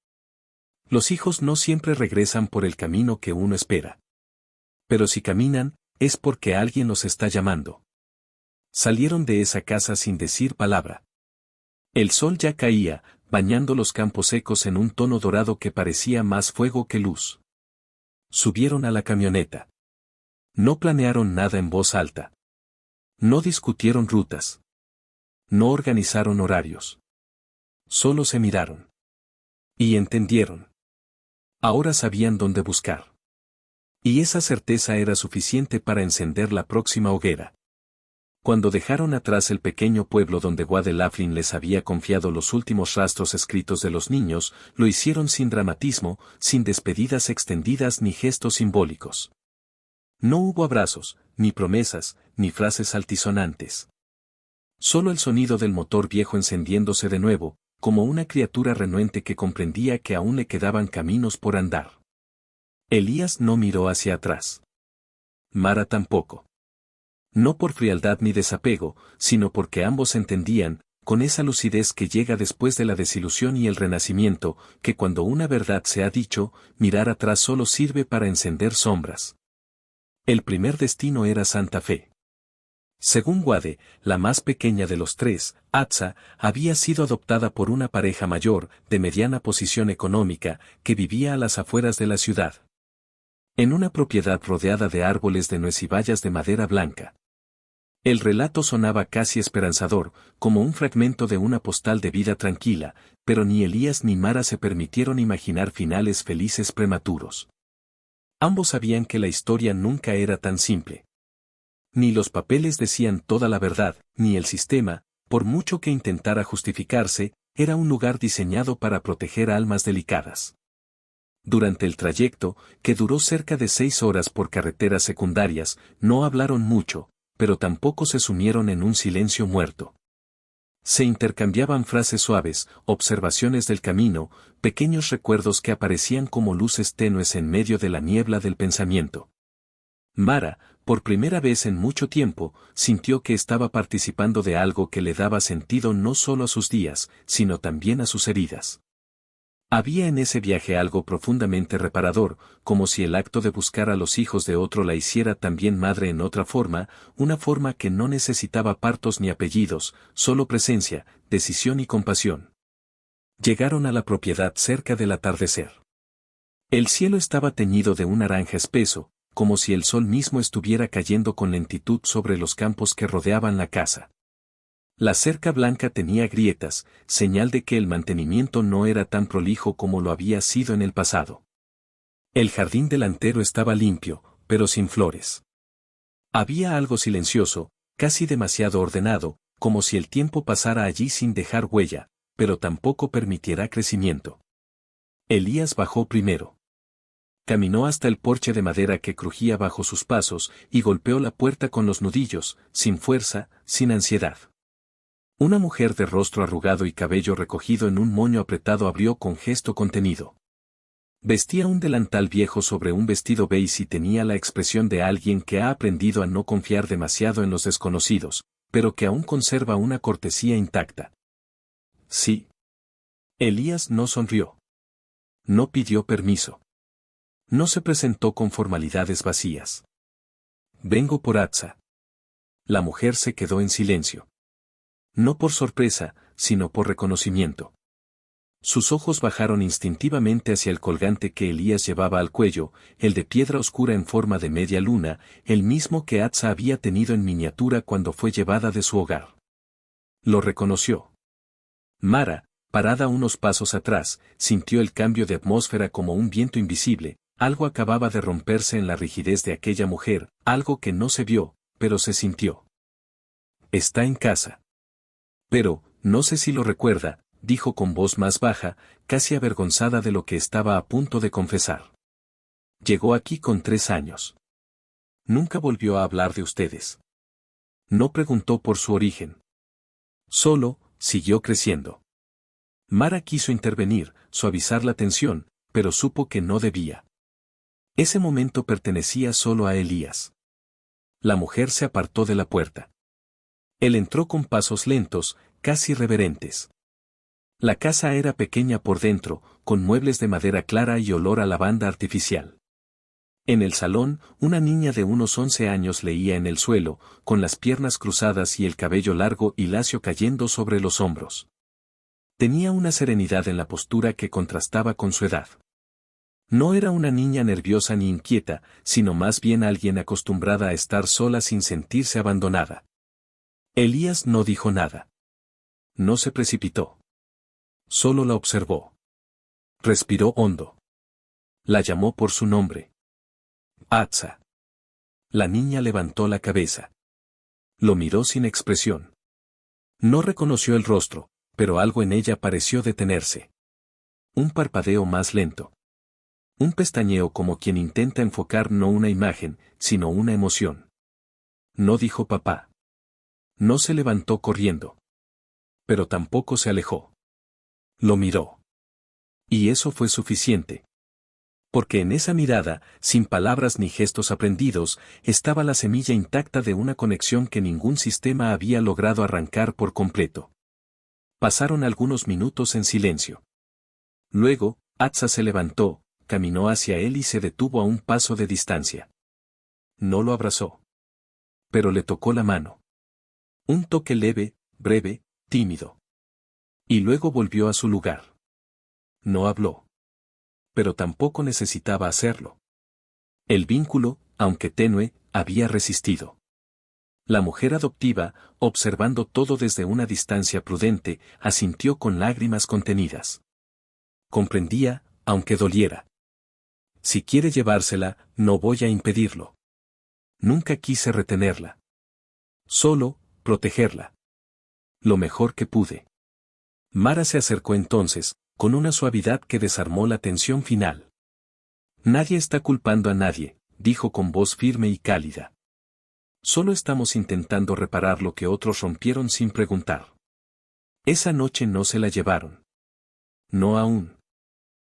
Los hijos no siempre regresan por el camino que uno espera. Pero si caminan, es porque alguien los está llamando. Salieron de esa casa sin decir palabra. El sol ya caía, bañando los campos secos en un tono dorado que parecía más fuego que luz. Subieron a la camioneta. No planearon nada en voz alta. No discutieron rutas. No organizaron horarios. Solo se miraron. Y entendieron. Ahora sabían dónde buscar. Y esa certeza era suficiente para encender la próxima hoguera. Cuando dejaron atrás el pequeño pueblo donde Wade Laughlin les había confiado los últimos rastros escritos de los niños, lo hicieron sin dramatismo, sin despedidas extendidas ni gestos simbólicos. No hubo abrazos, ni promesas, ni frases altisonantes. Solo el sonido del motor viejo encendiéndose de nuevo, como una criatura renuente que comprendía que aún le quedaban caminos por andar. Elías no miró hacia atrás. Mara tampoco. No por frialdad ni desapego, sino porque ambos entendían, con esa lucidez que llega después de la desilusión y el renacimiento, que cuando una verdad se ha dicho, mirar atrás solo sirve para encender sombras. El primer destino era Santa Fe. Según Wade, la más pequeña de los tres, Atza, había sido adoptada por una pareja mayor, de mediana posición económica, que vivía a las afueras de la ciudad. En una propiedad rodeada de árboles de nuez y vallas de madera blanca. El relato sonaba casi esperanzador, como un fragmento de una postal de vida tranquila, pero ni Elías ni Mara se permitieron imaginar finales felices prematuros. Ambos sabían que la historia nunca era tan simple. Ni los papeles decían toda la verdad, ni el sistema, por mucho que intentara justificarse, era un lugar diseñado para proteger almas delicadas. Durante el trayecto, que duró cerca de 6 horas por carreteras secundarias, no hablaron mucho, pero tampoco se sumieron en un silencio muerto. Se intercambiaban frases suaves, observaciones del camino, pequeños recuerdos que aparecían como luces tenues en medio de la niebla del pensamiento. Mara, por primera vez en mucho tiempo, sintió que estaba participando de algo que le daba sentido no solo a sus días, sino también a sus heridas. Había en ese viaje algo profundamente reparador, como si el acto de buscar a los hijos de otro la hiciera también madre en otra forma, una forma que no necesitaba partos ni apellidos, solo presencia, decisión y compasión. Llegaron a la propiedad cerca del atardecer. El cielo estaba teñido de un naranja espeso, como si el sol mismo estuviera cayendo con lentitud sobre los campos que rodeaban la casa. La cerca blanca tenía grietas, señal de que el mantenimiento no era tan prolijo como lo había sido en el pasado. El jardín delantero estaba limpio, pero sin flores. Había algo silencioso, casi demasiado ordenado, como si el tiempo pasara allí sin dejar huella, pero tampoco permitiera crecimiento. Elías bajó primero. Caminó hasta el porche de madera que crujía bajo sus pasos y golpeó la puerta con los nudillos, sin fuerza, sin ansiedad. Una mujer de rostro arrugado y cabello recogido en un moño apretado abrió con gesto contenido. Vestía un delantal viejo sobre un vestido beige y tenía la expresión de alguien que ha aprendido a no confiar demasiado en los desconocidos, pero que aún conserva una cortesía intacta. Sí. Elías no sonrió. No pidió permiso. No se presentó con formalidades vacías. Vengo por Atza. La mujer se quedó en silencio. No por sorpresa, sino por reconocimiento. Sus ojos bajaron instintivamente hacia el colgante que Elías llevaba al cuello, el de piedra oscura en forma de media luna, el mismo que Atza había tenido en miniatura cuando fue llevada de su hogar. Lo reconoció. Mara, parada unos pasos atrás, sintió el cambio de atmósfera como un viento invisible, algo acababa de romperse en la rigidez de aquella mujer, algo que no se vio, pero se sintió. Está en casa. Pero, no sé si lo recuerda, dijo con voz más baja, casi avergonzada de lo que estaba a punto de confesar. Llegó aquí con 3 años. Nunca volvió a hablar de ustedes. No preguntó por su origen. Solo, siguió creciendo. Mara quiso intervenir, suavizar la tensión, pero supo que no debía. Ese momento pertenecía solo a Elías. La mujer se apartó de la puerta. Él entró con pasos lentos, casi reverentes. La casa era pequeña por dentro, con muebles de madera clara y olor a lavanda artificial. En el salón, una niña de unos 11 años leía en el suelo, con las piernas cruzadas y el cabello largo y lacio cayendo sobre los hombros. Tenía una serenidad en la postura que contrastaba con su edad. No era una niña nerviosa ni inquieta, sino más bien alguien acostumbrada a estar sola sin sentirse abandonada. Elías no dijo nada. No se precipitó. Solo la observó. Respiró hondo. La llamó por su nombre. Atza. La niña levantó la cabeza. Lo miró sin expresión. No reconoció el rostro, pero algo en ella pareció detenerse. Un parpadeo más lento. Un pestañeo como quien intenta enfocar no una imagen, sino una emoción. No dijo papá. No se levantó corriendo. Pero tampoco se alejó. Lo miró. Y eso fue suficiente. Porque en esa mirada, sin palabras ni gestos aprendidos, estaba la semilla intacta de una conexión que ningún sistema había logrado arrancar por completo. Pasaron algunos minutos en silencio. Luego, Atza se levantó, caminó hacia él y se detuvo a un paso de distancia. No lo abrazó. Pero le tocó la mano. Un toque leve, breve, tímido. Y luego volvió a su lugar. No habló. Pero tampoco necesitaba hacerlo. El vínculo, aunque tenue, había resistido. La mujer adoptiva, observando todo desde una distancia prudente, asintió con lágrimas contenidas. Comprendía, aunque doliera. Si quiere llevársela, no voy a impedirlo. Nunca quise retenerla. Solo, protegerla. Lo mejor que pude. Mara se acercó entonces, con una suavidad que desarmó la tensión final. Nadie está culpando a nadie, dijo con voz firme y cálida. Solo estamos intentando reparar lo que otros rompieron sin preguntar. Esa noche no se la llevaron. No aún.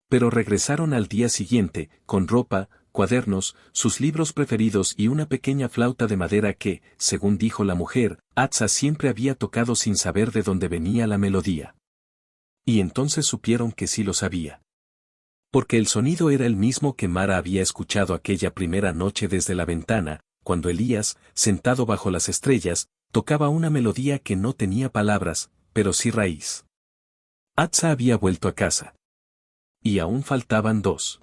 Pero regresaron al día siguiente, con ropa, cuadernos, sus libros preferidos y una pequeña flauta de madera que, según dijo la mujer, Atza siempre había tocado sin saber de dónde venía la melodía. Y entonces supieron que sí lo sabía. Porque el sonido era el mismo que Mara había escuchado aquella primera noche desde la ventana, cuando Elías, sentado bajo las estrellas, tocaba una melodía que no tenía palabras, pero sí raíz. Atza había vuelto a casa. Y aún faltaban 2.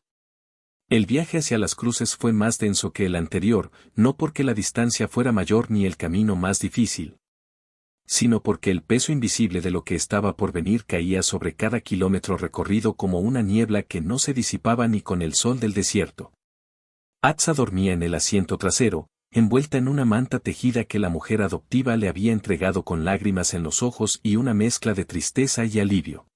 El viaje hacia las cruces fue más denso que el anterior, no porque la distancia fuera mayor ni el camino más difícil, sino porque el peso invisible de lo que estaba por venir caía sobre cada kilómetro recorrido como una niebla que no se disipaba ni con el sol del desierto. Atza dormía en el asiento trasero, envuelta en una manta tejida que la mujer adoptiva le había entregado con lágrimas en los ojos y una mezcla de tristeza y alivio.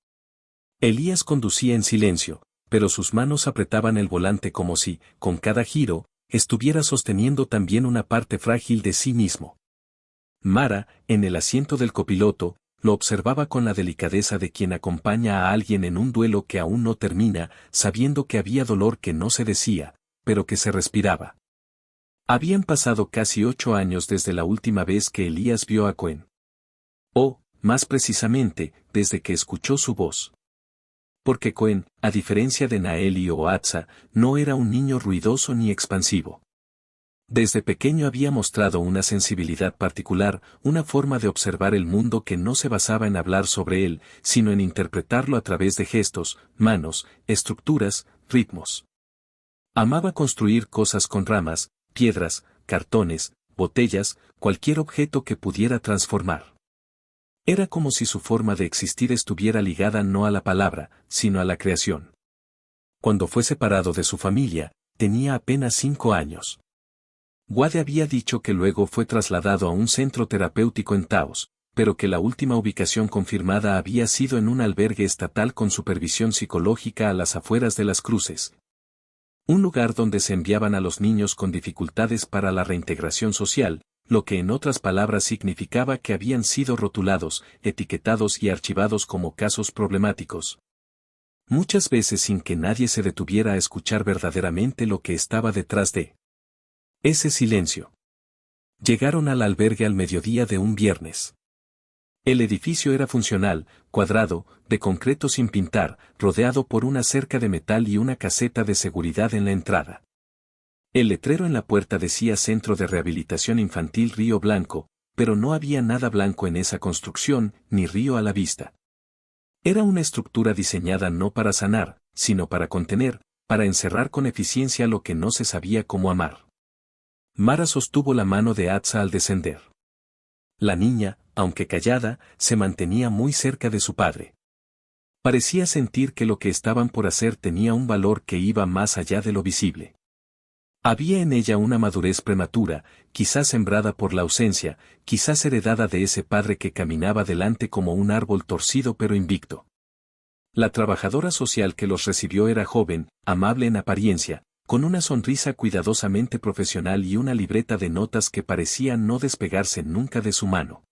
Elías conducía en silencio, pero sus manos apretaban el volante como si, con cada giro, estuviera sosteniendo también una parte frágil de sí mismo. Mara, en el asiento del copiloto, lo observaba con la delicadeza de quien acompaña a alguien en un duelo que aún no termina, sabiendo que había dolor que no se decía, pero que se respiraba. Habían pasado casi 8 años desde la última vez que Elías vio a Cohen. O, más precisamente, desde que escuchó su voz. Porque Cohen, a diferencia de Naeli o Atza, no era un niño ruidoso ni expansivo. Desde pequeño había mostrado una sensibilidad particular, una forma de observar el mundo que no se basaba en hablar sobre él, sino en interpretarlo a través de gestos, manos, estructuras, ritmos. Amaba construir cosas con ramas, piedras, cartones, botellas, cualquier objeto que pudiera transformar. Era como si su forma de existir estuviera ligada no a la palabra, sino a la creación. Cuando fue separado de su familia, tenía apenas 5 años. Wade había dicho que luego fue trasladado a un centro terapéutico en Taos, pero que la última ubicación confirmada había sido en un albergue estatal con supervisión psicológica a las afueras de Las Cruces. Un lugar donde se enviaban a los niños con dificultades para la reintegración social, lo que en otras palabras significaba que habían sido rotulados, etiquetados y archivados como casos problemáticos. Muchas veces sin que nadie se detuviera a escuchar verdaderamente lo que estaba detrás de ese silencio. Llegaron al albergue al mediodía de un viernes. El edificio era funcional, cuadrado, de concreto sin pintar, rodeado por una cerca de metal y una caseta de seguridad en la entrada. El letrero en la puerta decía Centro de Rehabilitación Infantil Río Blanco, pero no había nada blanco en esa construcción, ni río a la vista. Era una estructura diseñada no para sanar, sino para contener, para encerrar con eficiencia lo que no se sabía cómo amar. Mara sostuvo la mano de Atza al descender. La niña, aunque callada, se mantenía muy cerca de su padre. Parecía sentir que lo que estaban por hacer tenía un valor que iba más allá de lo visible. Había en ella una madurez prematura, quizás sembrada por la ausencia, quizás heredada de ese padre que caminaba delante como un árbol torcido pero invicto. La trabajadora social que los recibió era joven, amable en apariencia, con una sonrisa cuidadosamente profesional y una libreta de notas que parecían no despegarse nunca de su mano.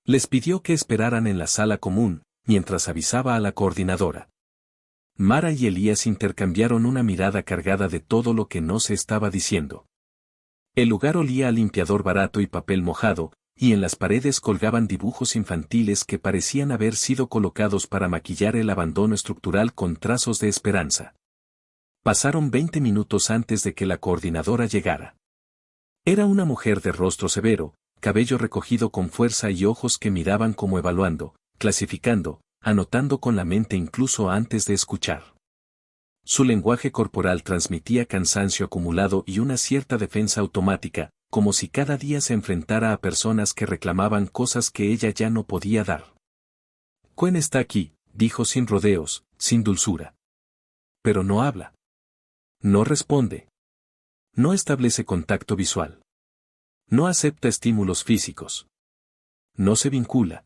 Les pidió que esperaran en la sala común, mientras avisaba a la coordinadora. Mara y Elías intercambiaron una mirada cargada de todo lo que no se estaba diciendo. El lugar olía a limpiador barato y papel mojado, y en las paredes colgaban dibujos infantiles que parecían haber sido colocados para maquillar el abandono estructural con trazos de esperanza. Pasaron 20 minutos antes de que la coordinadora llegara. Era una mujer de rostro severo, cabello recogido con fuerza y ojos que miraban como evaluando, clasificando, anotando con la mente incluso antes de escuchar. Su lenguaje corporal transmitía cansancio acumulado y una cierta defensa automática, como si cada día se enfrentara a personas que reclamaban cosas que ella ya no podía dar. Cohen está aquí, dijo sin rodeos, sin dulzura. Pero no habla. No responde. No establece contacto visual. No acepta estímulos físicos. No se vincula.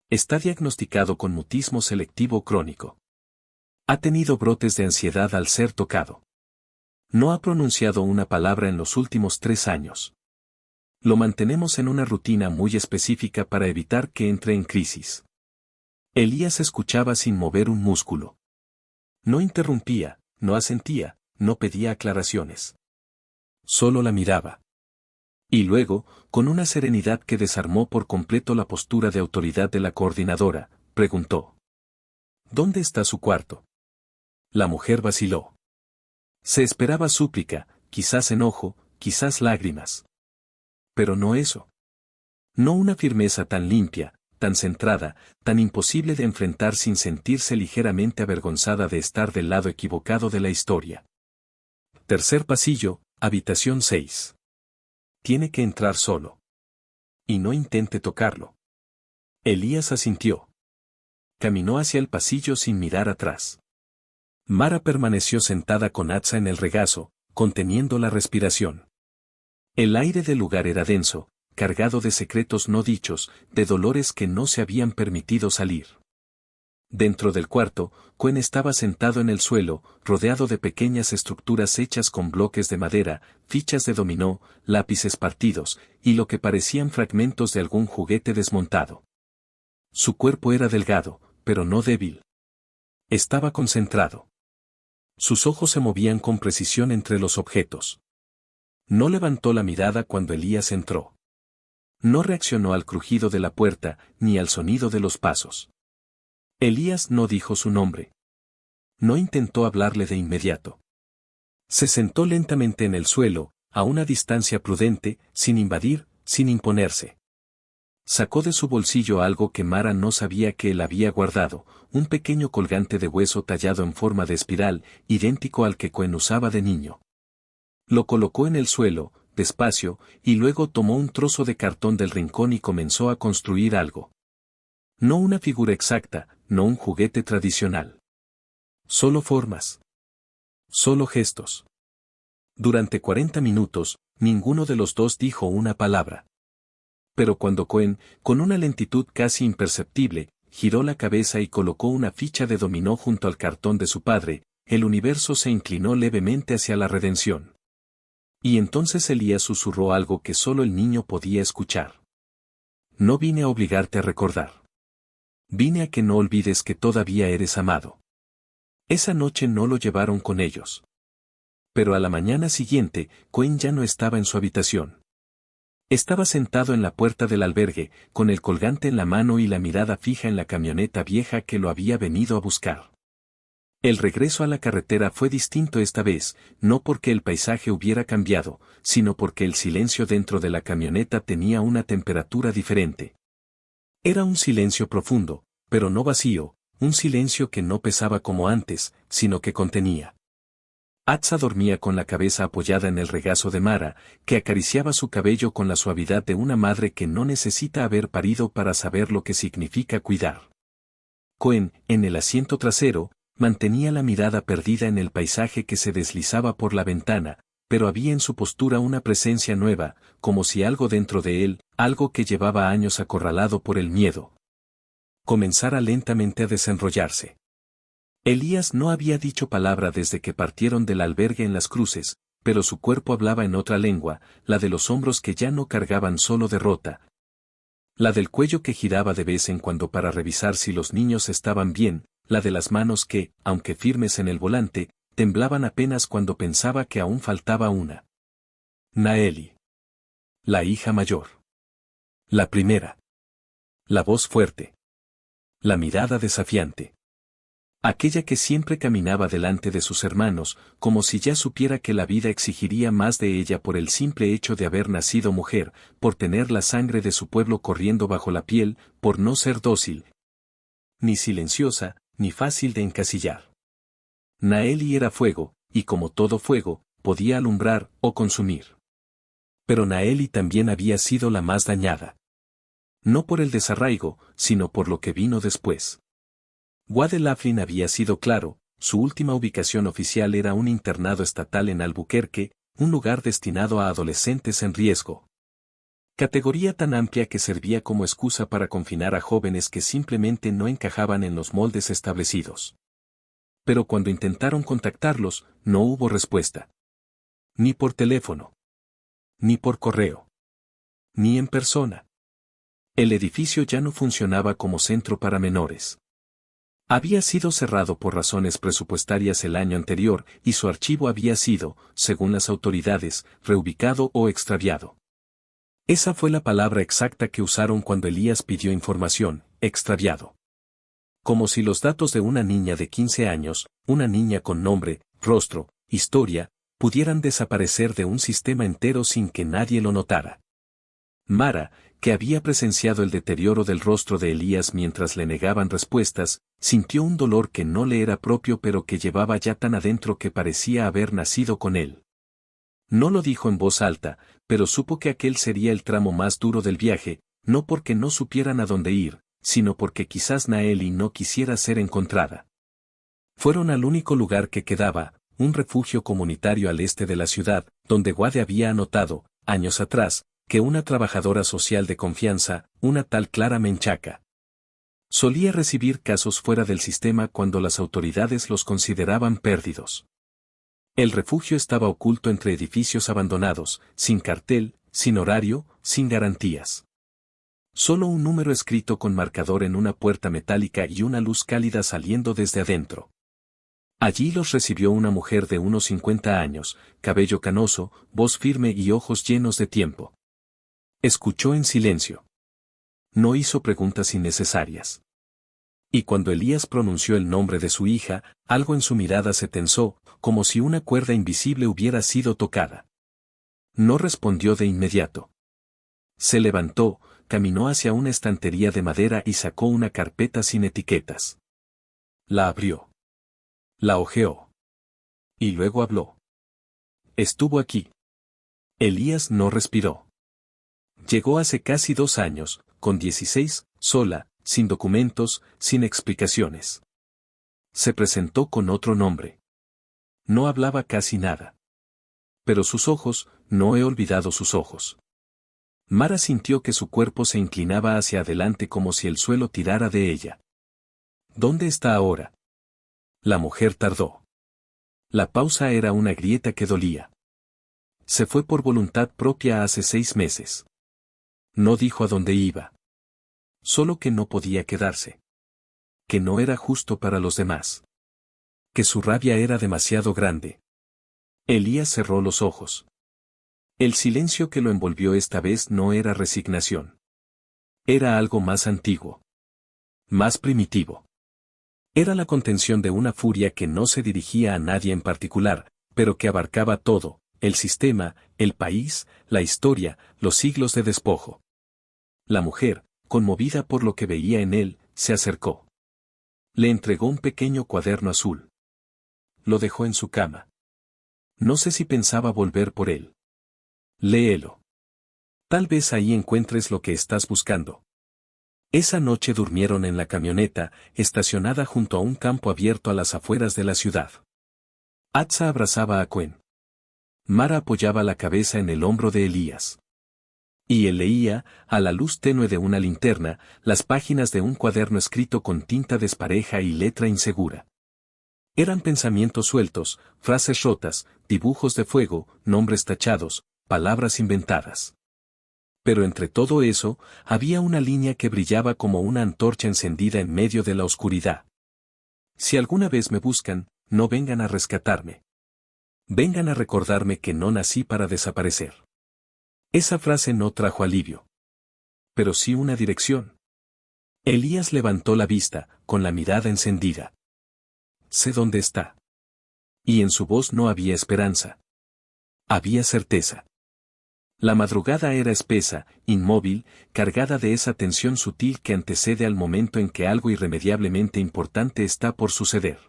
Está diagnosticado con mutismo selectivo crónico. Ha tenido brotes de ansiedad al ser tocado. No ha pronunciado una palabra en los últimos 3 años. Lo mantenemos en una rutina muy específica para evitar que entre en crisis. Elías escuchaba sin mover un músculo. No interrumpía, no asentía, no pedía aclaraciones. Solo la miraba. Y luego, con una serenidad que desarmó por completo la postura de autoridad de la coordinadora, preguntó: ¿Dónde está su cuarto? La mujer vaciló. Se esperaba súplica, quizás enojo, quizás lágrimas. Pero no eso. No una firmeza tan limpia, tan centrada, tan imposible de enfrentar sin sentirse ligeramente avergonzada de estar del lado equivocado de la historia. Tercer pasillo, habitación 6. Tiene que entrar solo. Y no intente tocarlo. Elías asintió. Caminó hacia el pasillo sin mirar atrás. Mara permaneció sentada con Atza en el regazo, conteniendo la respiración. El aire del lugar era denso, cargado de secretos no dichos, de dolores que no se habían permitido salir. Dentro del cuarto, Quen estaba sentado en el suelo, rodeado de pequeñas estructuras hechas con bloques de madera, fichas de dominó, lápices partidos, y lo que parecían fragmentos de algún juguete desmontado. Su cuerpo era delgado, pero no débil. Estaba concentrado. Sus ojos se movían con precisión entre los objetos. No levantó la mirada cuando Elías entró. No reaccionó al crujido de la puerta, ni al sonido de los pasos. Elías no dijo su nombre. No intentó hablarle de inmediato. Se sentó lentamente en el suelo, a una distancia prudente, sin invadir, sin imponerse. Sacó de su bolsillo algo que Mara no sabía que él había guardado, un pequeño colgante de hueso tallado en forma de espiral, idéntico al que Quen usaba de niño. Lo colocó en el suelo, despacio, y luego tomó un trozo de cartón del rincón y comenzó a construir algo. No una figura exacta, no un juguete tradicional. Solo formas. Solo gestos. Durante 40 minutos, ninguno de los dos dijo una palabra. Pero cuando Quen, con una lentitud casi imperceptible, giró la cabeza y colocó una ficha de dominó junto al cartón de su padre, el universo se inclinó levemente hacia la redención. Y entonces Elías susurró algo que solo el niño podía escuchar. No vine a obligarte a recordar. Vine a que no olvides que todavía eres amado. Esa noche no lo llevaron con ellos. Pero a la mañana siguiente, Quen ya no estaba en su habitación. Estaba sentado en la puerta del albergue, con el colgante en la mano y la mirada fija en la camioneta vieja que lo había venido a buscar. El regreso a la carretera fue distinto esta vez, no porque el paisaje hubiera cambiado, sino porque el silencio dentro de la camioneta tenía una temperatura diferente. Era un silencio profundo, pero no vacío, un silencio que no pesaba como antes, sino que contenía. Atza dormía con la cabeza apoyada en el regazo de Mara, que acariciaba su cabello con la suavidad de una madre que no necesita haber parido para saber lo que significa cuidar. Quen, en el asiento trasero, mantenía la mirada perdida en el paisaje que se deslizaba por la ventana, pero había en su postura una presencia nueva, como si algo dentro de él, algo que llevaba años acorralado por el miedo, comenzara lentamente a desenrollarse. Elías no había dicho palabra desde que partieron del albergue en Las Cruces, pero su cuerpo hablaba en otra lengua, la de los hombros que ya no cargaban solo derrota. La del cuello que giraba de vez en cuando para revisar si los niños estaban bien, la de las manos que, aunque firmes en el volante, temblaban apenas cuando pensaba que aún faltaba una. Naeli. La hija mayor. La primera. La voz fuerte. La mirada desafiante. Aquella que siempre caminaba delante de sus hermanos, como si ya supiera que la vida exigiría más de ella por el simple hecho de haber nacido mujer, por tener la sangre de su pueblo corriendo bajo la piel, por no ser dócil, ni silenciosa, ni fácil de encasillar. Naeli era fuego, y como todo fuego, podía alumbrar o consumir. Pero Naeli también había sido la más dañada. No por el desarraigo, sino por lo que vino después. Wade Laughlin había sido claro, su última ubicación oficial era un internado estatal en Albuquerque, un lugar destinado a adolescentes en riesgo. Categoría tan amplia que servía como excusa para confinar a jóvenes que simplemente no encajaban en los moldes establecidos. Pero cuando intentaron contactarlos, no hubo respuesta. Ni por teléfono. Ni por correo. Ni en persona. El edificio ya no funcionaba como centro para menores. Había sido cerrado por razones presupuestarias el año anterior y su archivo había sido, según las autoridades, reubicado o extraviado. Esa fue la palabra exacta que usaron cuando Elías pidió información, extraviado. Como si los datos de una niña de 15 años, una niña con nombre, rostro, historia, pudieran desaparecer de un sistema entero sin que nadie lo notara. Mara, que había presenciado el deterioro del rostro de Elías mientras le negaban respuestas, sintió un dolor que no le era propio pero que llevaba ya tan adentro que parecía haber nacido con él. No lo dijo en voz alta, pero supo que aquel sería el tramo más duro del viaje, no porque no supieran a dónde ir, sino porque quizás Naeli no quisiera ser encontrada. Fueron al único lugar que quedaba, un refugio comunitario al este de la ciudad, donde Wade había anotado, años atrás, que una trabajadora social de confianza, una tal Clara Menchaca, solía recibir casos fuera del sistema cuando las autoridades los consideraban pérdidos. El refugio estaba oculto entre edificios abandonados, sin cartel, sin horario, sin garantías. Solo un número escrito con marcador en una puerta metálica y una luz cálida saliendo desde adentro. Allí los recibió una mujer de unos 50 años, cabello canoso, voz firme y ojos llenos de tiempo. Escuchó en silencio. No hizo preguntas innecesarias. Y cuando Elías pronunció el nombre de su hija, algo en su mirada se tensó, como si una cuerda invisible hubiera sido tocada. No respondió de inmediato. Se levantó, caminó hacia una estantería de madera y sacó una carpeta sin etiquetas. La abrió. La hojeó. Y luego habló. Estuvo aquí. Elías no respiró. Llegó hace casi 2 años, con 16, sola, sin documentos, sin explicaciones. Se presentó con otro nombre. No hablaba casi nada. Pero sus ojos, no he olvidado sus ojos. Mara sintió que su cuerpo se inclinaba hacia adelante como si el suelo tirara de ella. ¿Dónde está ahora? La mujer tardó. La pausa era una grieta que dolía. Se fue por voluntad propia hace 6 meses. No dijo a dónde iba. Solo que no podía quedarse. Que no era justo para los demás. Que su rabia era demasiado grande. Elías cerró los ojos. El silencio que lo envolvió esta vez no era resignación. Era algo más antiguo. Más primitivo. Era la contención de una furia que no se dirigía a nadie en particular, pero que abarcaba todo, el sistema, el país, la historia, los siglos de despojo. La mujer, conmovida por lo que veía en él, se acercó. Le entregó un pequeño cuaderno azul. Lo dejó en su cama. No sé si pensaba volver por él. Léelo. Tal vez ahí encuentres lo que estás buscando. Esa noche durmieron en la camioneta, estacionada junto a un campo abierto a las afueras de la ciudad. Atza abrazaba a Quen. Mara apoyaba la cabeza en el hombro de Elías. Y él leía, a la luz tenue de una linterna, las páginas de un cuaderno escrito con tinta despareja y letra insegura. Eran pensamientos sueltos, frases rotas, dibujos de fuego, nombres tachados, palabras inventadas. Pero entre todo eso, había una línea que brillaba como una antorcha encendida en medio de la oscuridad. Si alguna vez me buscan, no vengan a rescatarme. Vengan a recordarme que no nací para desaparecer. Esa frase no trajo alivio. Pero sí una dirección. Elías levantó la vista, con la mirada encendida. Sé dónde está. Y en su voz no había esperanza. Había certeza. La madrugada era espesa, inmóvil, cargada de esa tensión sutil que antecede al momento en que algo irremediablemente importante está por suceder.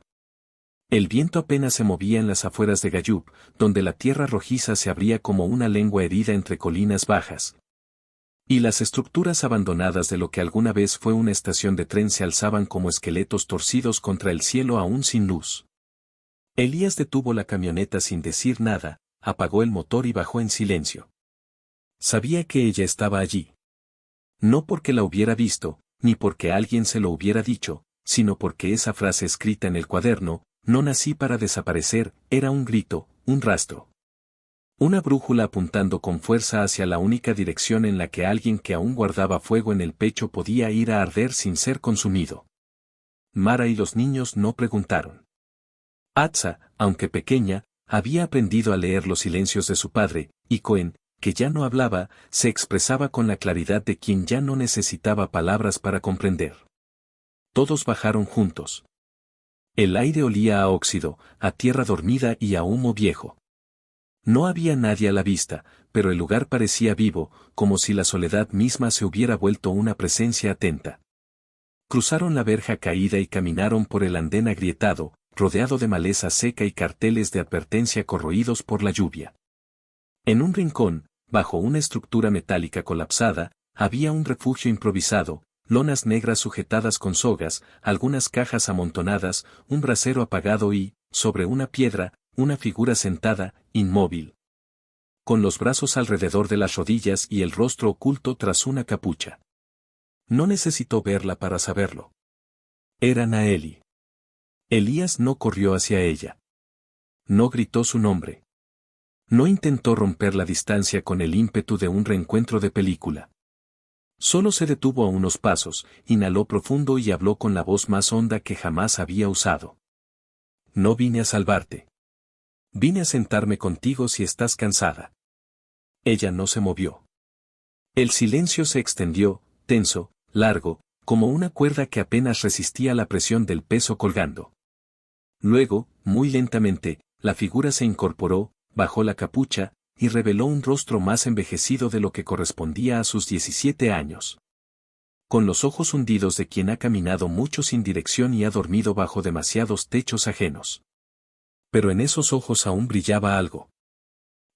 El viento apenas se movía en las afueras de Gayub, donde la tierra rojiza se abría como una lengua herida entre colinas bajas. Y las estructuras abandonadas de lo que alguna vez fue una estación de tren se alzaban como esqueletos torcidos contra el cielo aún sin luz. Elías detuvo la camioneta sin decir nada, apagó el motor y bajó en silencio. Sabía que ella estaba allí. No porque la hubiera visto, ni porque alguien se lo hubiera dicho, sino porque esa frase escrita en el cuaderno, no nací para desaparecer, era un grito, un rastro. Una brújula apuntando con fuerza hacia la única dirección en la que alguien que aún guardaba fuego en el pecho podía ir a arder sin ser consumido. Mara y los niños no preguntaron. Atsa, aunque pequeña, había aprendido a leer los silencios de su padre, y Cohen, que ya no hablaba, se expresaba con la claridad de quien ya no necesitaba palabras para comprender. Todos bajaron juntos. El aire olía a óxido, a tierra dormida y a humo viejo. No había nadie a la vista, pero el lugar parecía vivo, como si la soledad misma se hubiera vuelto una presencia atenta. Cruzaron la verja caída y caminaron por el andén agrietado, rodeado de maleza seca y carteles de advertencia corroídos por la lluvia. En un rincón, bajo una estructura metálica colapsada, había un refugio improvisado, lonas negras sujetadas con sogas, algunas cajas amontonadas, un brasero apagado y, sobre una piedra, una figura sentada, inmóvil, con los brazos alrededor de las rodillas y el rostro oculto tras una capucha. No necesitó verla para saberlo. Era Naeli. Elías no corrió hacia ella. No gritó su nombre. No intentó romper la distancia con el ímpetu de un reencuentro de película. Solo se detuvo a unos pasos, inhaló profundo y habló con la voz más honda que jamás había usado. No vine a salvarte. Vine a sentarme contigo si estás cansada. Ella no se movió. El silencio se extendió, tenso, largo, como una cuerda que apenas resistía la presión del peso colgando. Luego, muy lentamente, la figura se incorporó, bajó la capucha, y reveló un rostro más envejecido de lo que correspondía a sus 17 años. Con los ojos hundidos de quien ha caminado mucho sin dirección y ha dormido bajo demasiados techos ajenos. Pero en esos ojos aún brillaba algo.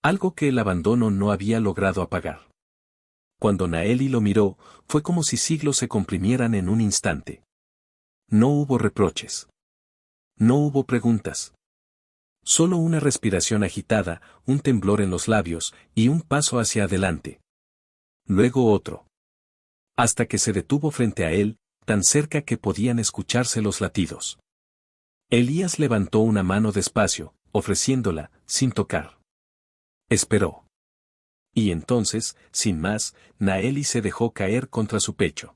Algo que el abandono no había logrado apagar. Cuando Naeli lo miró, fue como si siglos se comprimieran en un instante. No hubo reproches. No hubo preguntas. Solo una respiración agitada, un temblor en los labios, y un paso hacia adelante. Luego otro. Hasta que se detuvo frente a él, tan cerca que podían escucharse los latidos. Elías levantó una mano despacio, ofreciéndola, sin tocar. Esperó. Y entonces, sin más, Naeli se dejó caer contra su pecho.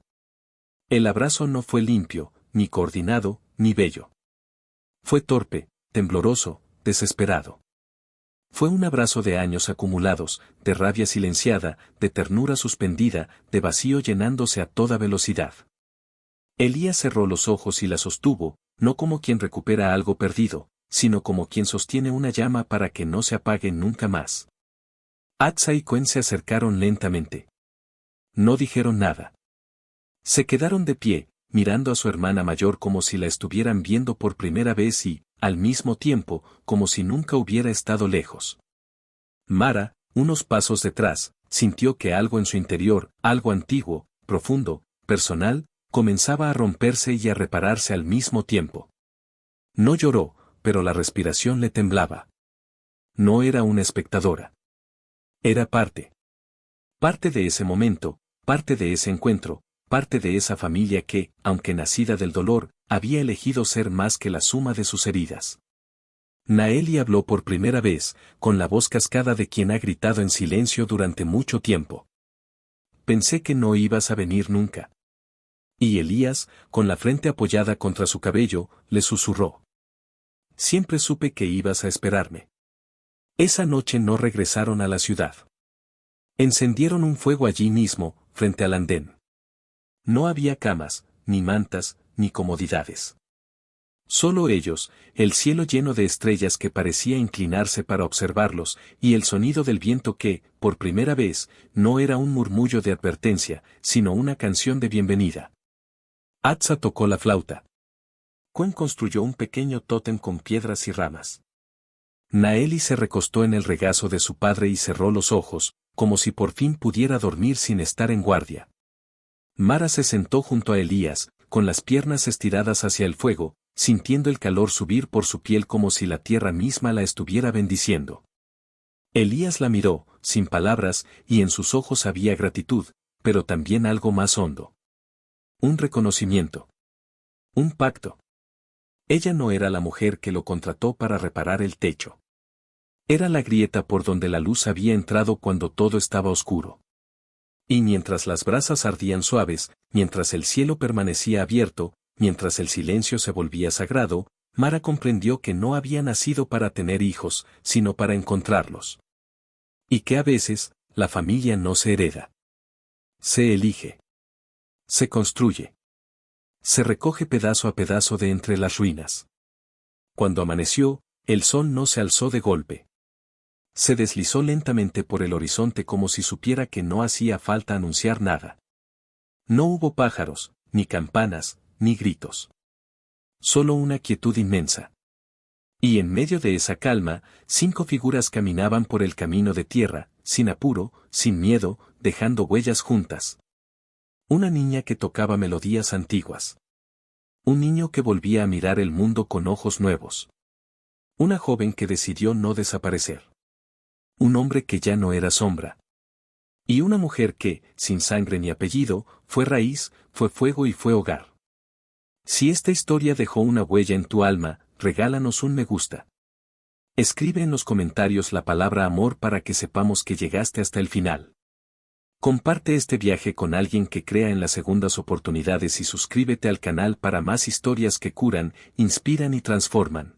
El abrazo no fue limpio, ni coordinado, ni bello. Fue torpe, tembloroso, desesperado. Fue un abrazo de años acumulados, de rabia silenciada, de ternura suspendida, de vacío llenándose a toda velocidad. Elías cerró los ojos y la sostuvo, no como quien recupera algo perdido, sino como quien sostiene una llama para que no se apague nunca más. Atsa y Cohen se acercaron lentamente. No dijeron nada. Se quedaron de pie, mirando a su hermana mayor como si la estuvieran viendo por primera vez y, al mismo tiempo, como si nunca hubiera estado lejos. Mara, unos pasos detrás, sintió que algo en su interior, algo antiguo, profundo, personal, comenzaba a romperse y a repararse al mismo tiempo. No lloró, pero la respiración le temblaba. No era una espectadora. Era parte. Parte de ese momento, parte de ese encuentro, parte de esa familia que, aunque nacida del dolor, había elegido ser más que la suma de sus heridas. Naeli habló por primera vez, con la voz cascada de quien ha gritado en silencio durante mucho tiempo. Pensé que no ibas a venir nunca. Y Elías, con la frente apoyada contra su cabello, le susurró. Siempre supe que ibas a esperarme. Esa noche no regresaron a la ciudad. Encendieron un fuego allí mismo, frente al andén. No había camas, ni mantas, ni comodidades. Solo ellos, el cielo lleno de estrellas que parecía inclinarse para observarlos, y el sonido del viento que, por primera vez, no era un murmullo de advertencia, sino una canción de bienvenida. Atsa tocó la flauta. Cohen construyó un pequeño tótem con piedras y ramas. Naeli se recostó en el regazo de su padre y cerró los ojos, como si por fin pudiera dormir sin estar en guardia. Mara se sentó junto a Elías, con las piernas estiradas hacia el fuego, sintiendo el calor subir por su piel como si la tierra misma la estuviera bendiciendo. Elías la miró, sin palabras, y en sus ojos había gratitud, pero también algo más hondo. Un reconocimiento. Un pacto. Ella no era la mujer que lo contrató para reparar el techo. Era la grieta por donde la luz había entrado cuando todo estaba oscuro. Y mientras las brasas ardían suaves, mientras el cielo permanecía abierto, mientras el silencio se volvía sagrado, Mara comprendió que no había nacido para tener hijos, sino para encontrarlos. Y que a veces, la familia no se hereda. Se elige. Se construye. Se recoge pedazo a pedazo de entre las ruinas. Cuando amaneció, el sol no se alzó de golpe. Se deslizó lentamente por el horizonte como si supiera que no hacía falta anunciar nada. No hubo pájaros, ni campanas, ni gritos. Solo una quietud inmensa. Y en medio de esa calma, 5 figuras caminaban por el camino de tierra, sin apuro, sin miedo, dejando huellas juntas. Una niña que tocaba melodías antiguas. Un niño que volvía a mirar el mundo con ojos nuevos. Una joven que decidió no desaparecer. Un hombre que ya no era sombra. Y una mujer que, sin sangre ni apellido, fue raíz, fue fuego y fue hogar. Si esta historia dejó una huella en tu alma, regálanos un me gusta. Escribe en los comentarios la palabra amor para que sepamos que llegaste hasta el final. Comparte este viaje con alguien que crea en las segundas oportunidades y suscríbete al canal para más historias que curan, inspiran y transforman.